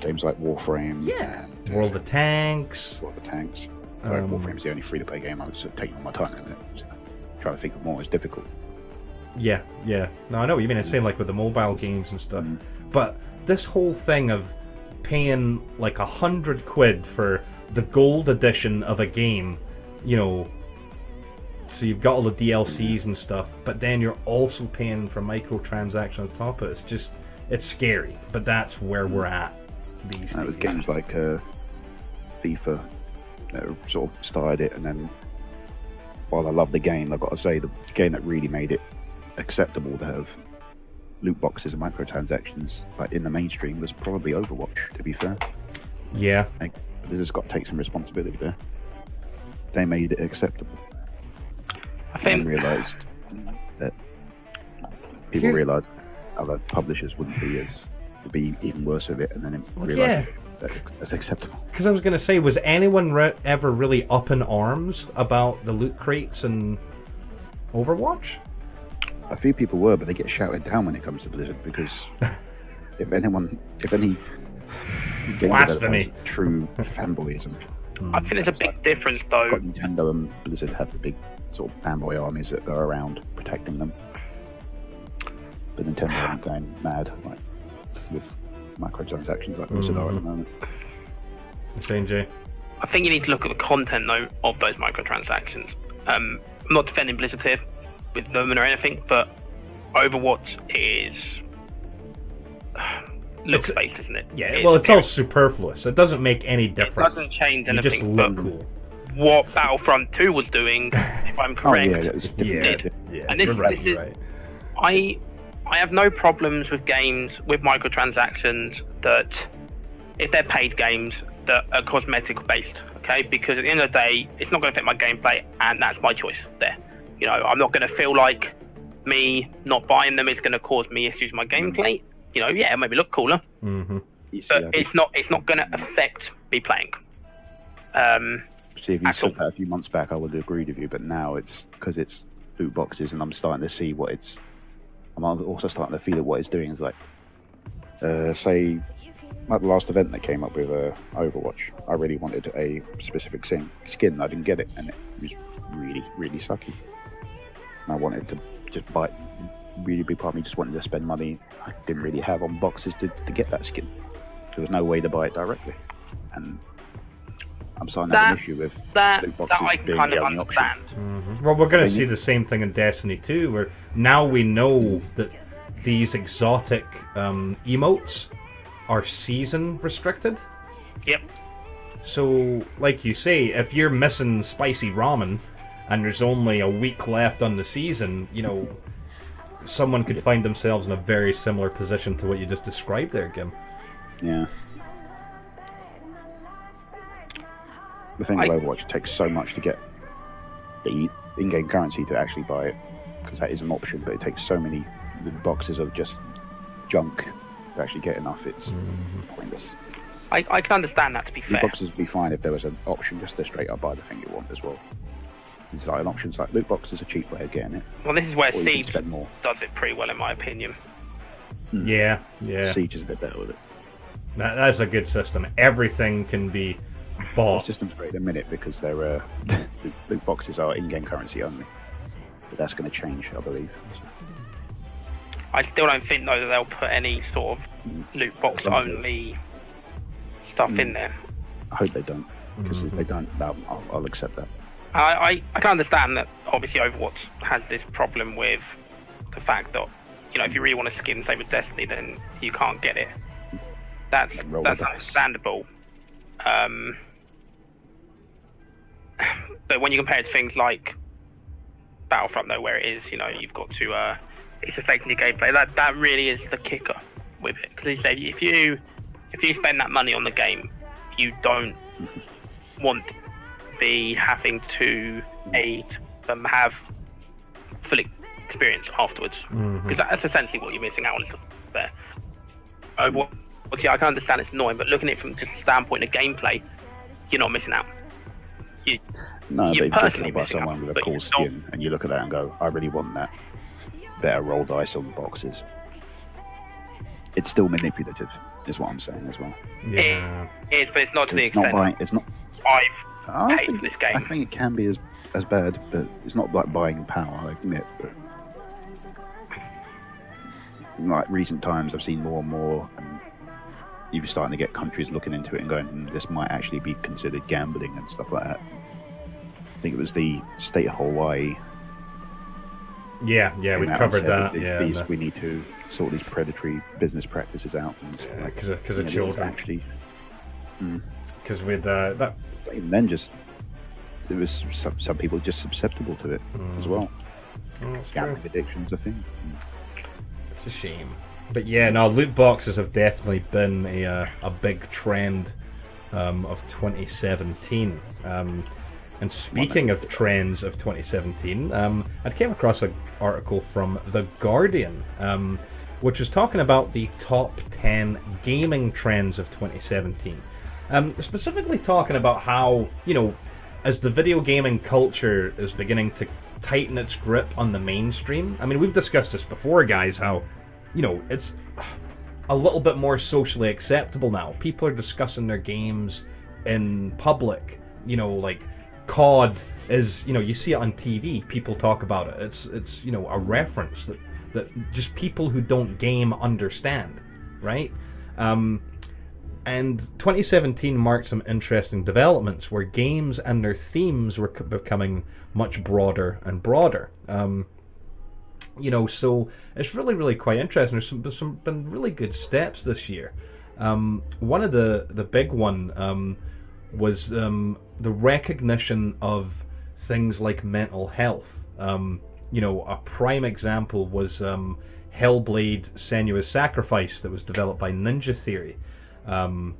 [SPEAKER 3] Games like Warframe.
[SPEAKER 1] Yeah. World of Tanks.
[SPEAKER 3] Warframe's the only free-to-play game I was taking on my time in it. So trying to think of more is difficult.
[SPEAKER 1] Yeah. No, I know what you mean. It's saying like with the mobile games and stuff. But this whole thing of paying like £100 for the gold edition of a game, so you've got all the DLCs and stuff, but then you're also paying for microtransactions on top of it. It's scary, but that's where we're at these
[SPEAKER 3] And it was
[SPEAKER 1] days.
[SPEAKER 3] games like FIFA that sort of started it, and then while I love the game, I've got to say the game that really made it acceptable to have loot boxes and microtransactions like in the mainstream was probably Overwatch, to be fair.
[SPEAKER 1] Yeah.
[SPEAKER 3] Like, Blizzard's got to take some responsibility there. They made it acceptable.
[SPEAKER 2] I think
[SPEAKER 3] Realised that people realised other publishers would be even worse with it, and then realised that it's acceptable.
[SPEAKER 1] Because I was going to say, was anyone ever really up in arms about the loot crates and Overwatch?
[SPEAKER 3] A few people were, but they get shouted down when it comes to Blizzard because if any game
[SPEAKER 1] Blasphemy.
[SPEAKER 3] developers true fanboyism.
[SPEAKER 2] I think there's a big difference though.
[SPEAKER 3] Got Nintendo and Blizzard have the big sort of fanboy armies that go around protecting them. But Nintendo aren't going mad like with microtransactions like Blizzard are at the moment.
[SPEAKER 1] Shane J.
[SPEAKER 2] I think you need to look at the content though of those microtransactions. I'm not defending Blizzard here with them or anything, but Overwatch is looks based, isn't it?
[SPEAKER 1] Yeah,
[SPEAKER 2] It's
[SPEAKER 1] well, it's all
[SPEAKER 2] superior.
[SPEAKER 1] superfluous. It doesn't make any
[SPEAKER 2] It
[SPEAKER 1] difference.
[SPEAKER 2] doesn't change
[SPEAKER 1] You just
[SPEAKER 2] anything.
[SPEAKER 1] look
[SPEAKER 2] But
[SPEAKER 1] cool.
[SPEAKER 2] what Battlefront 2 was doing, if I'm correct,
[SPEAKER 3] Oh yeah, that was different.
[SPEAKER 2] did.
[SPEAKER 1] Yeah,
[SPEAKER 2] And this
[SPEAKER 1] you're
[SPEAKER 2] is
[SPEAKER 1] right.
[SPEAKER 2] I have no problems with games with microtransactions that if they're paid games that are cosmetic based, okay? Because at the end of the day, it's not going to affect my gameplay, and that's my choice there. You know, I'm not going to feel like me not buying them is going to cause me issues with my gameplay. You know, yeah, maybe look cooler,
[SPEAKER 3] You see,
[SPEAKER 2] but
[SPEAKER 3] I think-
[SPEAKER 2] it's not going to affect me playing.
[SPEAKER 3] See, if you
[SPEAKER 2] At
[SPEAKER 3] said
[SPEAKER 2] all.
[SPEAKER 3] that a few months back, I would have agreed with you. But now it's because it's loot boxes, and I'm starting to see what it's. I'm also starting to feel that what it's doing is like, say, like the last event that came up with Overwatch. I really wanted a specific skin. I didn't get it, and it was really, really sucky. And I wanted to just buy. Really big part of me just wanted to spend money I didn't really have on boxes to get that skin. There was no way to buy it directly, and I'm starting to have an issue with
[SPEAKER 2] That
[SPEAKER 3] loot boxes
[SPEAKER 2] I can
[SPEAKER 3] being
[SPEAKER 2] kind
[SPEAKER 3] the
[SPEAKER 2] of
[SPEAKER 3] only option.
[SPEAKER 2] understand.
[SPEAKER 1] Well, we're going to see the same thing in Destiny 2, where now we know that these exotic emotes are season restricted.
[SPEAKER 2] Yep.
[SPEAKER 1] So, like you say, if you're missing spicy ramen and there's only a week left on the season, you know, someone could find themselves in a very similar position to what you just described there, Gim.
[SPEAKER 3] Yeah. The thing with Overwatch, it takes so much to get the in-game currency to actually buy it, because that is an option, but it takes so many boxes of just junk to actually get enough. It's pointless.
[SPEAKER 2] I can understand that, to be
[SPEAKER 3] Loot
[SPEAKER 2] fair.
[SPEAKER 3] boxes would be fine if there was an option just to straight up buy the thing you want as well. It's like an option, like loot boxes are cheap way of getting it.
[SPEAKER 2] Well, this is where
[SPEAKER 3] Or you can
[SPEAKER 2] Siege
[SPEAKER 3] spend more.
[SPEAKER 2] does it pretty well, in my opinion.
[SPEAKER 1] Yeah.
[SPEAKER 3] Siege is a bit better with it.
[SPEAKER 1] That's a good system. Everything can be
[SPEAKER 3] The
[SPEAKER 1] bought.
[SPEAKER 3] system's great in a minute because they're loot boxes are in-game currency only, but that's going to change, I believe.
[SPEAKER 2] I still don't think, though, that they'll put any sort of loot box only stuff in there.
[SPEAKER 3] I hope they don't, because if they don't, I'll accept that.
[SPEAKER 2] I can understand that obviously Overwatch has this problem with the fact that, you know, if you really want a skin, say with Destiny, then you can't get it. That's
[SPEAKER 3] Roll the dice.
[SPEAKER 2] understandable. But when you compare it to things like Battlefront, though, where it is, you know, you've got to it's affecting your gameplay. That really is the kicker with it, because they say if you spend that money on the game, you don't want to be having to aid them have full experience afterwards, because that's essentially what you're missing out on stuff there. Obviously, I can understand it's annoying, but looking at it from just the standpoint of gameplay, you're not missing out.
[SPEAKER 3] No,
[SPEAKER 2] You're
[SPEAKER 3] but if you're
[SPEAKER 2] personally
[SPEAKER 3] going to buy
[SPEAKER 2] missing
[SPEAKER 3] someone
[SPEAKER 2] out,
[SPEAKER 3] with a
[SPEAKER 2] but
[SPEAKER 3] cool
[SPEAKER 2] you're
[SPEAKER 3] skin, and you look at that and go, I really want that. Better roll dice on the boxes. It's still manipulative, is what I'm saying as well.
[SPEAKER 1] Yeah.
[SPEAKER 2] It is, but it's not to the
[SPEAKER 3] It's not
[SPEAKER 2] extent
[SPEAKER 3] buying. It's not.
[SPEAKER 2] I've paid for this game.
[SPEAKER 3] I think it can be as bad, but it's not like buying power, I admit. But in like recent times, I've seen more and more, and you're starting to get countries looking into it and going, this might actually be considered gambling and stuff like that. I think it was the state of Hawaii
[SPEAKER 1] Yeah, we
[SPEAKER 3] came out and
[SPEAKER 1] covered
[SPEAKER 3] said
[SPEAKER 1] that.
[SPEAKER 3] We need to sort these predatory business practices out.
[SPEAKER 1] Because of children.
[SPEAKER 3] Actually,
[SPEAKER 1] because with that,
[SPEAKER 3] even then, there was some people just susceptible to it as well. Gambling addiction's a thing.
[SPEAKER 1] It's a shame. But yeah, no, loot boxes have definitely been a big trend of 2017. And speaking of trends of 2017, I came across an article from The Guardian, which was talking about the top 10 gaming trends of 2017. Specifically talking about how, as the video gaming culture is beginning to tighten its grip on the mainstream. I mean, we've discussed this before, guys, how, it's a little bit more socially acceptable now. People are discussing their games in public, like COD is, you see it on TV, people talk about it. It's a reference that just people who don't game understand, right? And 2017 marked some interesting developments where games and their themes were becoming much broader and broader. So it's really, really quite interesting. There's some been really good steps this year. One of the big one was the recognition of things like mental health. A prime example was Hellblade: Senua's Sacrifice that was developed by Ninja Theory. I'm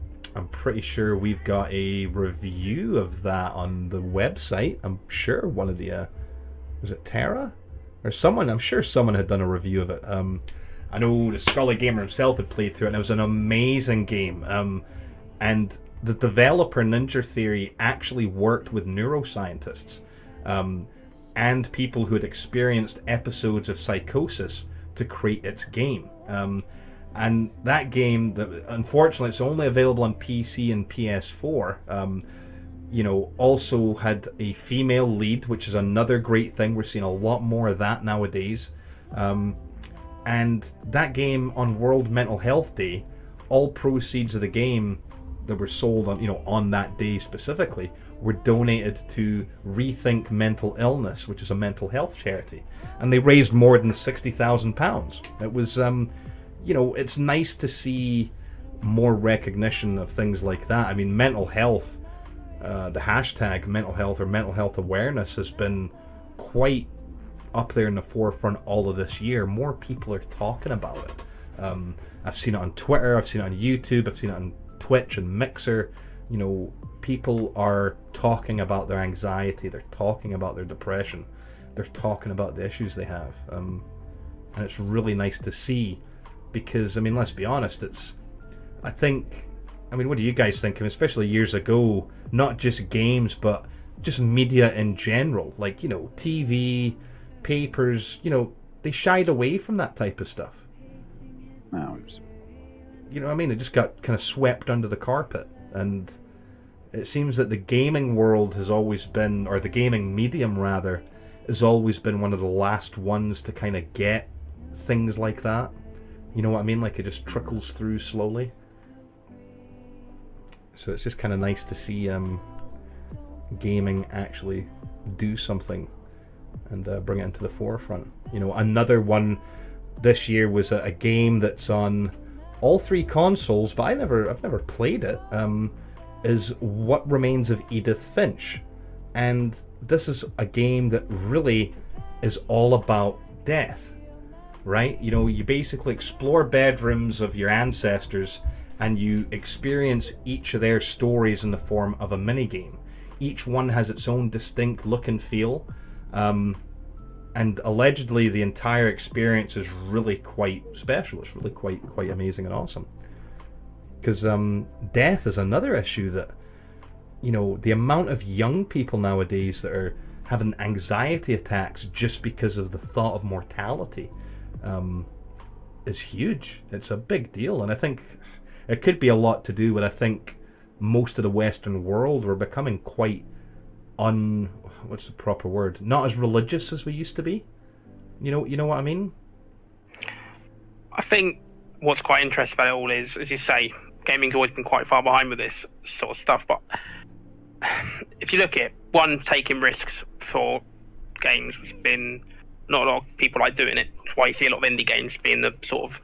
[SPEAKER 1] pretty sure we've got a review of that on the website. I'm sure one of the was it Tara or someone? I'm sure someone had done a review of it. I know the Scully Gamer himself had played through it, and it was an amazing game. And the developer Ninja Theory actually worked with neuroscientists and people who had experienced episodes of psychosis to create its game. And that game, unfortunately, it's only available on PC and PS4. Also had a female lead, which is another great thing. We're seeing a lot more of that nowadays. And that game on World Mental Health Day, all proceeds of the game that were sold on that day specifically were donated to Rethink Mental Illness, which is a mental health charity, and they raised more than £60,000. It was it's nice to see more recognition of things like that. I mean, mental health, the hashtag mental health or mental health awareness has been quite up there in the forefront all of this year. More people are talking about it. I've seen it on Twitter, I've seen it on YouTube, I've seen it on Twitch and Mixer. People are talking about their anxiety, they're talking about their depression, they're talking about the issues they have. And it's really nice to see, because, I mean, let's be honest, what do you guys think? Especially years ago, not just games, but just media in general, like, TV, papers, they shied away from that type of stuff.
[SPEAKER 3] No,
[SPEAKER 1] it just got kind of swept under the carpet, and it seems that the gaming world has always been, or the gaming medium rather, has always been one of the last ones to kind of get things like that. You know what I mean? Like, it just trickles through slowly. So it's just kind of nice to see gaming actually do something and bring it into the forefront. Another one this year was a game that's on all three consoles, but I've never played it. Is What Remains of Edith Finch, and this is a game that really is all about death, right? You basically explore bedrooms of your ancestors, and you experience each of their stories in the form of a minigame. Each one has its own distinct look and feel, and allegedly the entire experience is really quite special. It's really quite amazing and awesome. Because death is another issue that, the amount of young people nowadays that are having anxiety attacks just because of the thought of mortality is huge. It's a big deal, and I think it could be a lot to do with, I think, most of the Western world we're becoming quite what's the proper word? Not as religious as we used to be. You know what I mean?
[SPEAKER 2] I think what's quite interesting about it all is, as you say, gaming's always been quite far behind with this sort of stuff. But if you look at taking risks for games, has been not a lot of people like doing it. That's why you see a lot of indie games being the sort of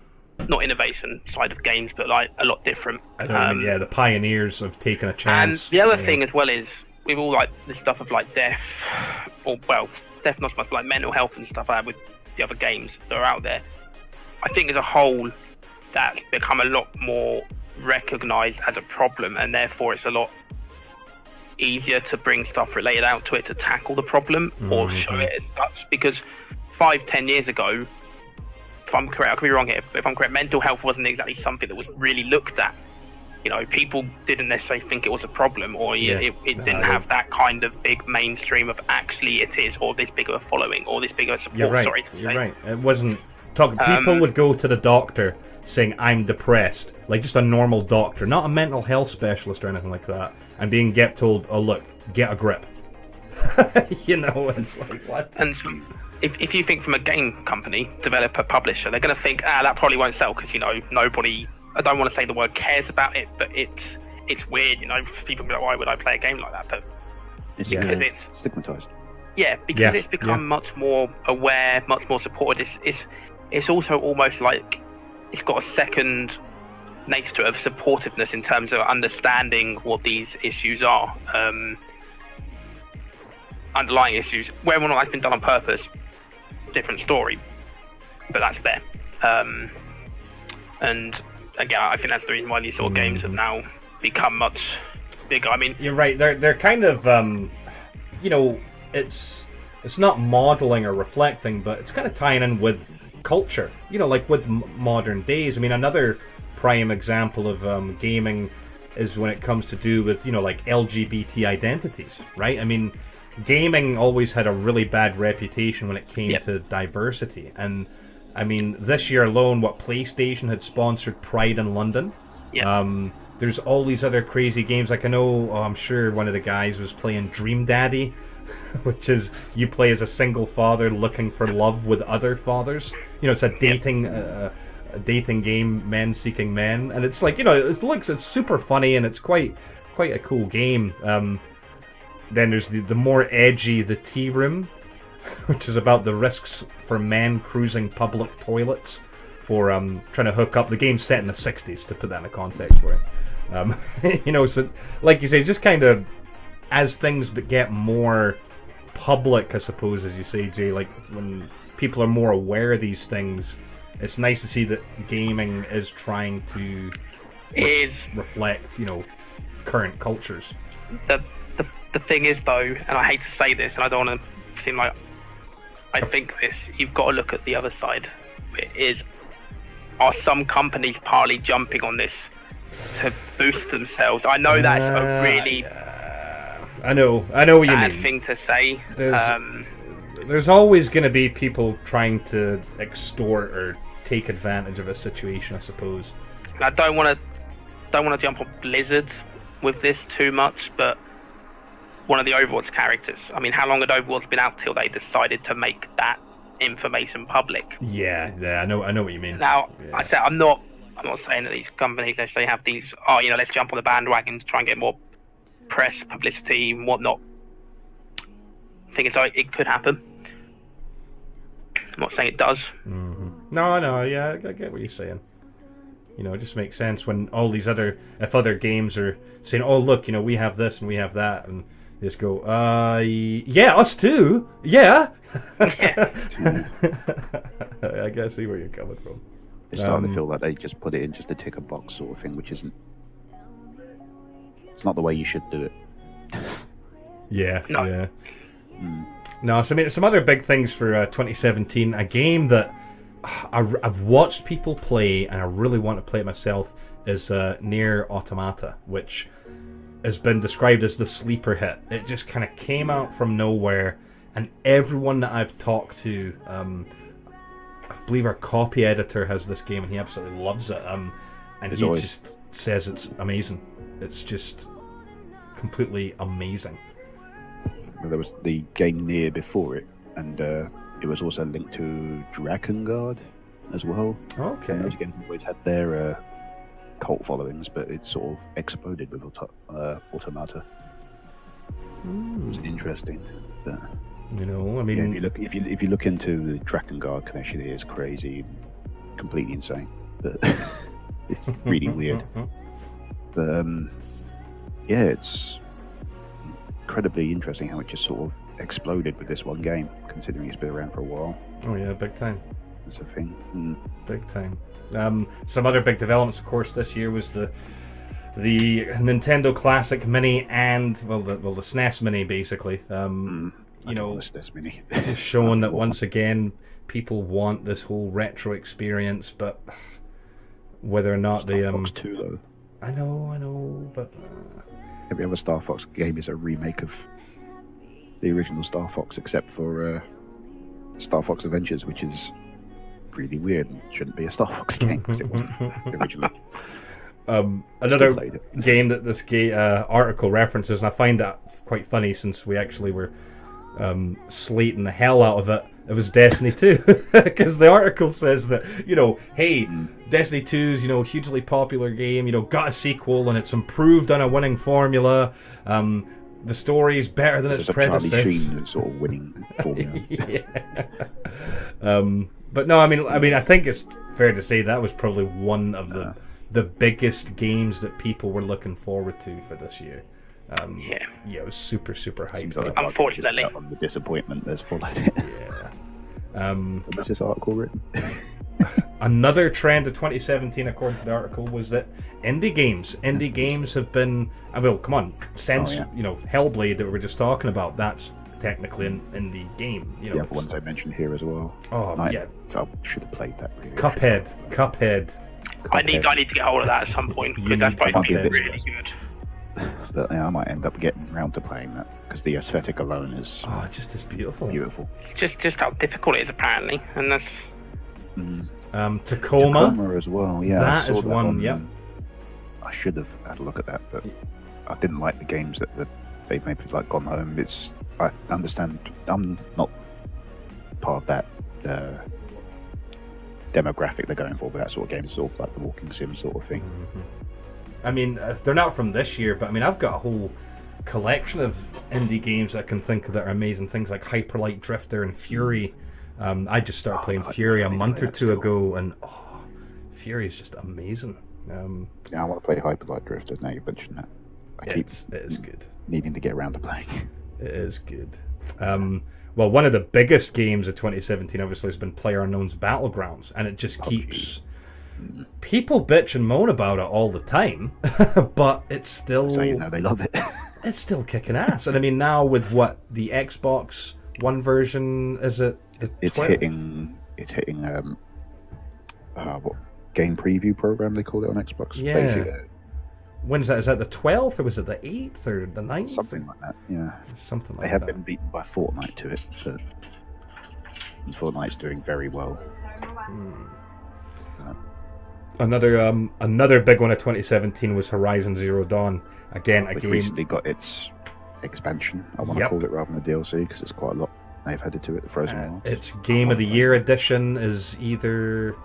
[SPEAKER 2] not innovation side of games, but like a lot different.
[SPEAKER 1] I don't mean, the pioneers of taking a
[SPEAKER 2] And
[SPEAKER 1] chance.
[SPEAKER 2] the other thing as well is with all like the stuff of like death, or well, death not so much, but like mental health and stuff like that with the other games that are out there. I think as a whole, that's become a lot more recognised as a problem, and therefore it's a lot easier to bring stuff related out to it to tackle the problem or show it as such. Because 5-10 years ago, if I'm correct, I could be wrong here, but if I'm correct, mental health wasn't exactly something that was really looked at. You know, people didn't necessarily think it was a problem, or it didn't have that kind of big mainstream of actually it is, or this big of a following, or this big of a support.
[SPEAKER 1] You're right. You're right. It wasn't talking. People would go to the doctor saying, "I'm depressed," like just a normal doctor, not a mental health specialist or anything like that, and being told, "Oh look, get a grip." You know, it's like what?
[SPEAKER 2] And so if you think from a game company, developer, publisher, they're going to think, that probably won't sell because, you know, nobody, I don't want to say the word cares about it, but it's weird, you know, people be like, why would I play a game like that? But
[SPEAKER 3] It's
[SPEAKER 2] because it's
[SPEAKER 3] stigmatized.
[SPEAKER 2] Yeah, because it's become much more aware, much more supported. It's also almost like it's got a second nature to it of supportiveness in terms of understanding what these issues are. Underlying issues, whether or not that's been done on purpose, different story, but that's there. And again, I think that's the reason why these sort of games have now become much bigger. I mean,
[SPEAKER 1] you're right. They're kind of you know, it's not modeling or reflecting, but it's kind of tying in with culture. You know, like with modern days. I mean, another prime example of gaming is when it comes to do with, you know, like LGBT identities, right? I mean, gaming always had a really bad reputation when it came to diversity, and I mean, this year alone, PlayStation had sponsored Pride in London. There's all these other crazy games. Like I know, I'm sure one of the guys was playing Dream Daddy, which is you play as a single father looking for love with other fathers. You know, it's a dating a dating game, men seeking men, and it's like, you know, it's super funny and it's quite a cool game. Then there's the more edgy The Tea Room, which is about the risks for men cruising public toilets for trying to hook up. The game's set in the 60s, to put that in context for you. You know, so like you say, just kind of as things get more public, I suppose, as you say, Jay, like when people are more aware of these things, it's nice to see that gaming is trying to reflect, you know, current cultures.
[SPEAKER 2] The thing is, though, and I hate to say this, and I don't want to seem like I think this, you've got to look at the other side. Are some companies partly jumping on this to boost themselves? I know that's a really
[SPEAKER 1] I know what you mean.
[SPEAKER 2] Bad thing to say.
[SPEAKER 1] There's always going to be people trying to extort or take advantage of a situation, I suppose.
[SPEAKER 2] And I don't want to jump on Blizzard with this too much, but one of the Overwatch characters. I mean, how long had Overwatch been out till they decided to make that information public?
[SPEAKER 1] Yeah, I know what you mean.
[SPEAKER 2] Now, I said I'm not saying that these companies necessarily have these. Oh, you know, let's jump on the bandwagon to try and get more press, publicity, and whatnot. I think it could happen. I'm not saying it does.
[SPEAKER 1] Mm-hmm. No, yeah, I get what you're saying. You know, it just makes sense when all these other games are saying, "Oh, look, you know, we have this and we have that," and they just go, yeah, us too, yeah." I guess see where you're coming from.
[SPEAKER 3] It's starting to feel like they just put it in just to tick a box sort of thing, which isn't. It's not the way you should do it.
[SPEAKER 1] Yeah,
[SPEAKER 2] no.
[SPEAKER 1] Yeah. No, so I mean, some other big things for 2017. A game that I've watched people play and I really want to play it myself is Nier Automata, which has been described as the sleeper hit. It just kind of came out from nowhere, and everyone that I've talked to, I believe our copy editor has this game and he absolutely loves it. And he just says it's amazing. It's just completely amazing.
[SPEAKER 3] There was the game Nier before it, and it was also linked to Drakengard as well.
[SPEAKER 1] Okay.
[SPEAKER 3] And those games always had their cult followings, but it sort of exploded with Automata. It was interesting. But
[SPEAKER 1] You know, I
[SPEAKER 3] Yeah,
[SPEAKER 1] mean,
[SPEAKER 3] if you look into the Drakengard connection, it is crazy, completely insane. But it's really weird. But yeah, it's incredibly interesting how it just sort of exploded with this one game, considering it's been around for a while.
[SPEAKER 1] oh yeah, big time.
[SPEAKER 3] It's a thing.
[SPEAKER 1] Big time. Some other big developments, of course, this year was the Nintendo Classic Mini and the SNES Mini, basically. You know,
[SPEAKER 3] the SNES Mini.
[SPEAKER 1] just showing that once again people want this whole retro experience, but whether or not
[SPEAKER 3] Star Fox 2 though.
[SPEAKER 1] I know, but
[SPEAKER 3] Every other Star Fox game is a remake of the original Star Fox, except for Star Fox Adventures, which is really weird and shouldn't be a Star Fox game because it wasn't originally.
[SPEAKER 1] Another game that this article references, and I find that quite funny since we actually were slating the hell out of it. It was Destiny 2, because the article says that, you know, hey, Destiny 2's, you know, hugely popular game, you know, got a sequel and it's improved on a winning formula. The story's better than its predecessor.
[SPEAKER 3] Charlie Sheen sort of winning formula.
[SPEAKER 1] But no, I mean, I think it's fair to say that was probably one of the biggest games that people were looking forward to for this year. Yeah, it was super hyped.
[SPEAKER 3] Like
[SPEAKER 2] Unfortunately,
[SPEAKER 3] on the disappointment that's followed it.
[SPEAKER 1] Yeah.
[SPEAKER 3] Was this article written?
[SPEAKER 1] Another trend of 2017, according to the article, was that indie games have been. Well, come on, since you know Hellblade that we were just talking about, that's technically an indie game. You know,
[SPEAKER 3] the ones I mentioned here as well.
[SPEAKER 1] Oh yeah,
[SPEAKER 3] I should have played that. Really.
[SPEAKER 1] Cuphead.
[SPEAKER 2] I need to get hold of that at some point because that's probably really good.
[SPEAKER 3] But yeah, I might end up getting around to playing that because the aesthetic alone is
[SPEAKER 1] just as beautiful.
[SPEAKER 2] Just how difficult it is apparently, and that's
[SPEAKER 1] Tacoma
[SPEAKER 3] as well. Yeah,
[SPEAKER 1] that is one. Yep.
[SPEAKER 3] I should have had a look at that, but I didn't like the games that they made, like Gone Home. I understand. I'm not part of that demographic they're going for, but that sort of game is sort of like the walking sim sort of thing.
[SPEAKER 1] I mean, they're not from this year, but I mean, I've got a whole collection of indie games I can think of that are amazing. Things like Hyper Light Drifter and Fury. I just started playing Fury a month or two ago, and Fury is just amazing.
[SPEAKER 3] Yeah, I want to play Hyper Light Drifter now you mentioned that.
[SPEAKER 1] It is good.
[SPEAKER 3] Needing to get around to playing.
[SPEAKER 1] It is good. Well, one of the biggest games of 2017 obviously has been PlayerUnknown's Battlegrounds, and it just keeps... People bitch and moan about it all the time, but it's still...
[SPEAKER 3] So you know they love it.
[SPEAKER 1] It's still kicking ass. And I mean, now with what, the Xbox One version, is it?
[SPEAKER 3] It's hitting what game preview program they call it on Xbox.
[SPEAKER 1] Yeah.
[SPEAKER 3] Basically,
[SPEAKER 1] when's that? Is that the 12th, or was it the 8th, or the 9th?
[SPEAKER 3] Something like that, yeah.
[SPEAKER 1] Something like
[SPEAKER 3] they have
[SPEAKER 1] that.
[SPEAKER 3] been beaten by Fortnite to it, so Fortnite's doing very well.
[SPEAKER 1] Another big one of 2017 was Horizon Zero Dawn. Again,
[SPEAKER 3] Which recently got its expansion, I want to call it, rather than the DLC, because it's quite a lot they've added to it. The Frozen World.
[SPEAKER 1] Its Game of the Year edition is either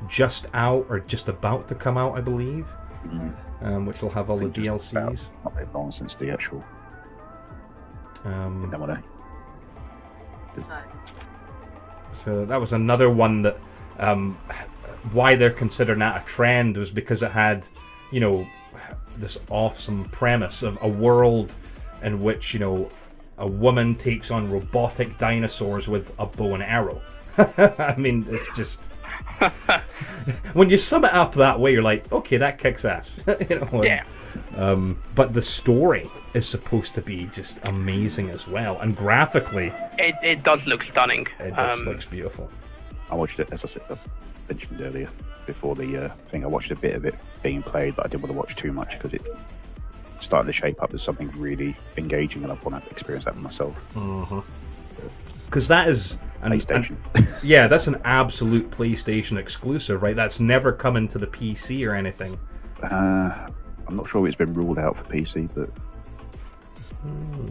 [SPEAKER 1] just out or just about to come out, I believe. Which will have all the DLCs.
[SPEAKER 3] Not very long since the actual.
[SPEAKER 1] So that was another one that. Why they're considering that a trend was because it had, you know, this awesome premise of a world in which, you know, a woman takes on robotic dinosaurs with a bow and arrow. I mean, it's just when you sum it up that way, you're like, okay, that kicks ass. You know,
[SPEAKER 2] yeah.
[SPEAKER 1] But the story is supposed to be just amazing as well, and graphically,
[SPEAKER 2] it does look stunning.
[SPEAKER 1] It just looks beautiful.
[SPEAKER 3] I watched it, as I said, mentioned earlier before the thing. I watched a bit of it being played, but I didn't want to watch too much because it started to shape up as something really engaging, and I want to experience that for myself.
[SPEAKER 1] Because that is
[SPEAKER 3] PlayStation.
[SPEAKER 1] Yeah, that's an absolute PlayStation exclusive, right? That's never coming to the PC or anything.
[SPEAKER 3] I'm not sure if it's been ruled out for PC, but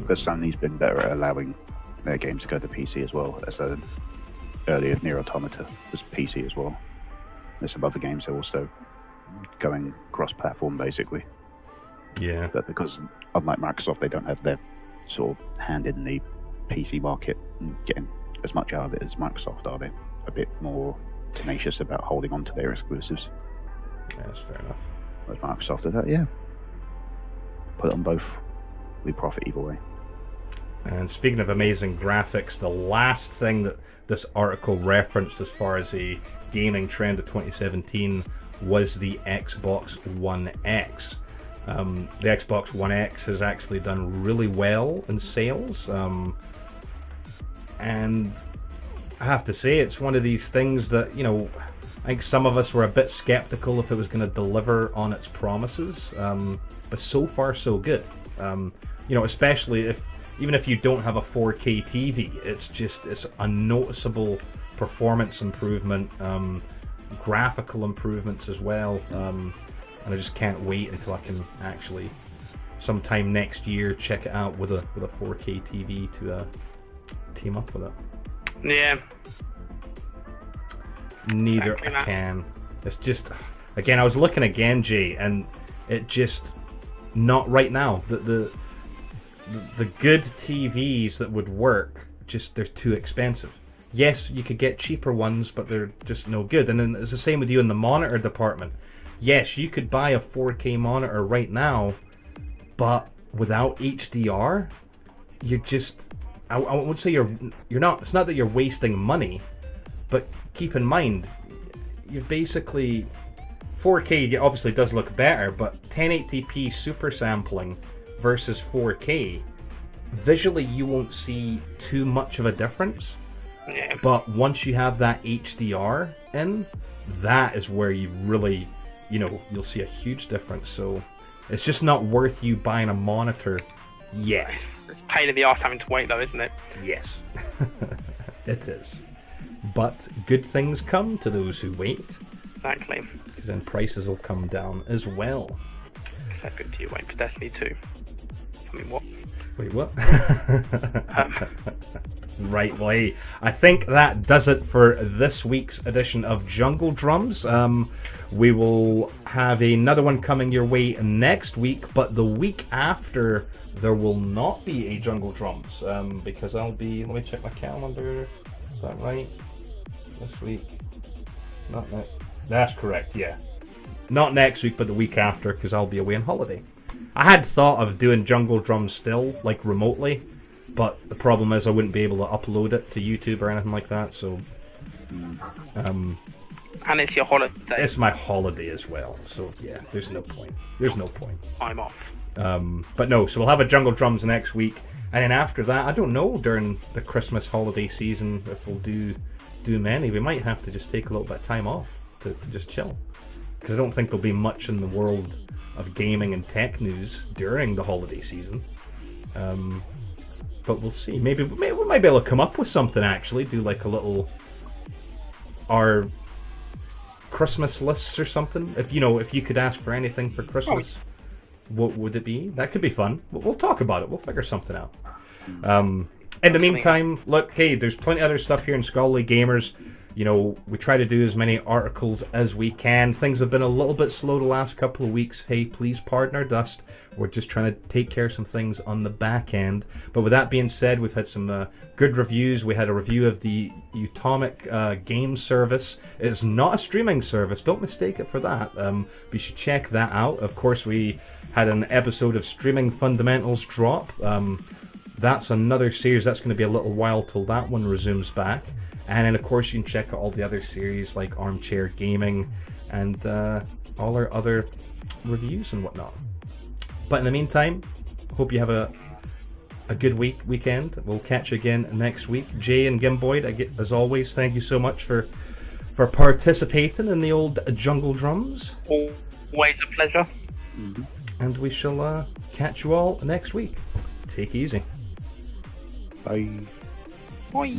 [SPEAKER 3] because Sony's been better at allowing their games to go to PC as well. As earlier, Nier Automata was PC as well. There's some other games that are also going cross-platform, basically.
[SPEAKER 1] Yeah.
[SPEAKER 3] But because, unlike Microsoft, they don't have their sort of hand in the PC market and getting as much out of it as Microsoft are. They a bit more tenacious about holding on to their exclusives.
[SPEAKER 1] Yeah, that's fair enough.
[SPEAKER 3] Whereas Microsoft is that, yeah, put it on both. We profit either way.
[SPEAKER 1] And speaking of amazing graphics, the last thing that this article referenced as far as a gaming trend of 2017 was the Xbox One X. The Xbox One X has actually done really well in sales, and I have to say it's one of these things that, you know, I think some of us were a bit skeptical if it was going to deliver on its promises, but so far so good. You know, especially even if you don't have a 4K TV, it's a noticeable performance improvement, graphical improvements as well, and I just can't wait until I can actually sometime next year check it out with a 4K TV to team up with it.
[SPEAKER 2] Yeah.
[SPEAKER 1] Neither
[SPEAKER 2] exactly
[SPEAKER 1] I can. It's just, again, I was looking again, Jay, and it just not right now. The good TVs that would work, just they're too expensive. Yes, you could get cheaper ones, but they're just no good. And then it's the same with you in the monitor department. Yes, you could buy a 4K monitor right now, but without HDR, you're just, I would say you're not, it's not that you're wasting money, but keep in mind, you're basically, 4K obviously does look better, but 1080p super sampling versus 4K, visually you won't see too much of a difference.
[SPEAKER 2] Yeah.
[SPEAKER 1] But once you have that HDR in, that is where you really, you know, you'll see a huge difference. So it's just not worth you buying a monitor yet.
[SPEAKER 2] It's a pain in the arse having to wait though, isn't it?
[SPEAKER 1] Yes, it is. But good things come to those who wait.
[SPEAKER 2] Exactly.
[SPEAKER 1] Because then prices will come down as well.
[SPEAKER 2] So good to you waiting for Destiny 2. I mean, what?
[SPEAKER 1] Wait, what? Right, well, hey, I think that does it for this week's edition of Jungle Drums. We will have another one coming your way next week, but the week after there will not be a Jungle Drums, because I'll be, let me check my calendar, is that right? This week? Not next. That's correct, yeah. Not next week, but the week after, because I'll be away on holiday. I had thought of doing Jungle Drums still, like remotely, but the problem is I wouldn't be able to upload it to YouTube or anything like that, so...
[SPEAKER 2] and it's your holiday.
[SPEAKER 1] It's my holiday as well, so yeah, there's no point. There's no point.
[SPEAKER 2] I'm off.
[SPEAKER 1] But no, so we'll have a Jungle Drums next week, and then after that, I don't know, during the Christmas holiday season, if we'll do many. We might have to just take a little bit of time off to just chill, because I don't think there'll be much in the world of gaming and tech news during the holiday season. But we'll see. Maybe we might be able to come up with something, actually. Do like a little... our Christmas lists or something. If you could ask for anything for Christmas, what would it be? That could be fun. We'll talk about it. We'll figure something out. In the meantime, look, hey, there's plenty of other stuff here in Scholarly Gamers. You know, we try to do as many articles as we can. Things have been a little bit slow the last couple of weeks. Hey, please pardon our dust. We're just trying to take care of some things on the back end. But with that being said, we've had some good reviews. We had a review of the Utomic game service. It's not a streaming service. Don't mistake it for that. You should check that out. Of course, we had an episode of Streaming Fundamentals drop. That's another series. That's going to be a little while till that one resumes back. And then, of course, you can check out all the other series like Armchair Gaming and all our other reviews and whatnot. But in the meantime, hope you have a good weekend. We'll catch you again next week. Jay and Gimboyd, as always, thank you so much for participating in the old Jungle Drums.
[SPEAKER 2] Always a pleasure.
[SPEAKER 1] And we shall catch you all next week. Take it easy.
[SPEAKER 3] Bye.
[SPEAKER 2] Bye.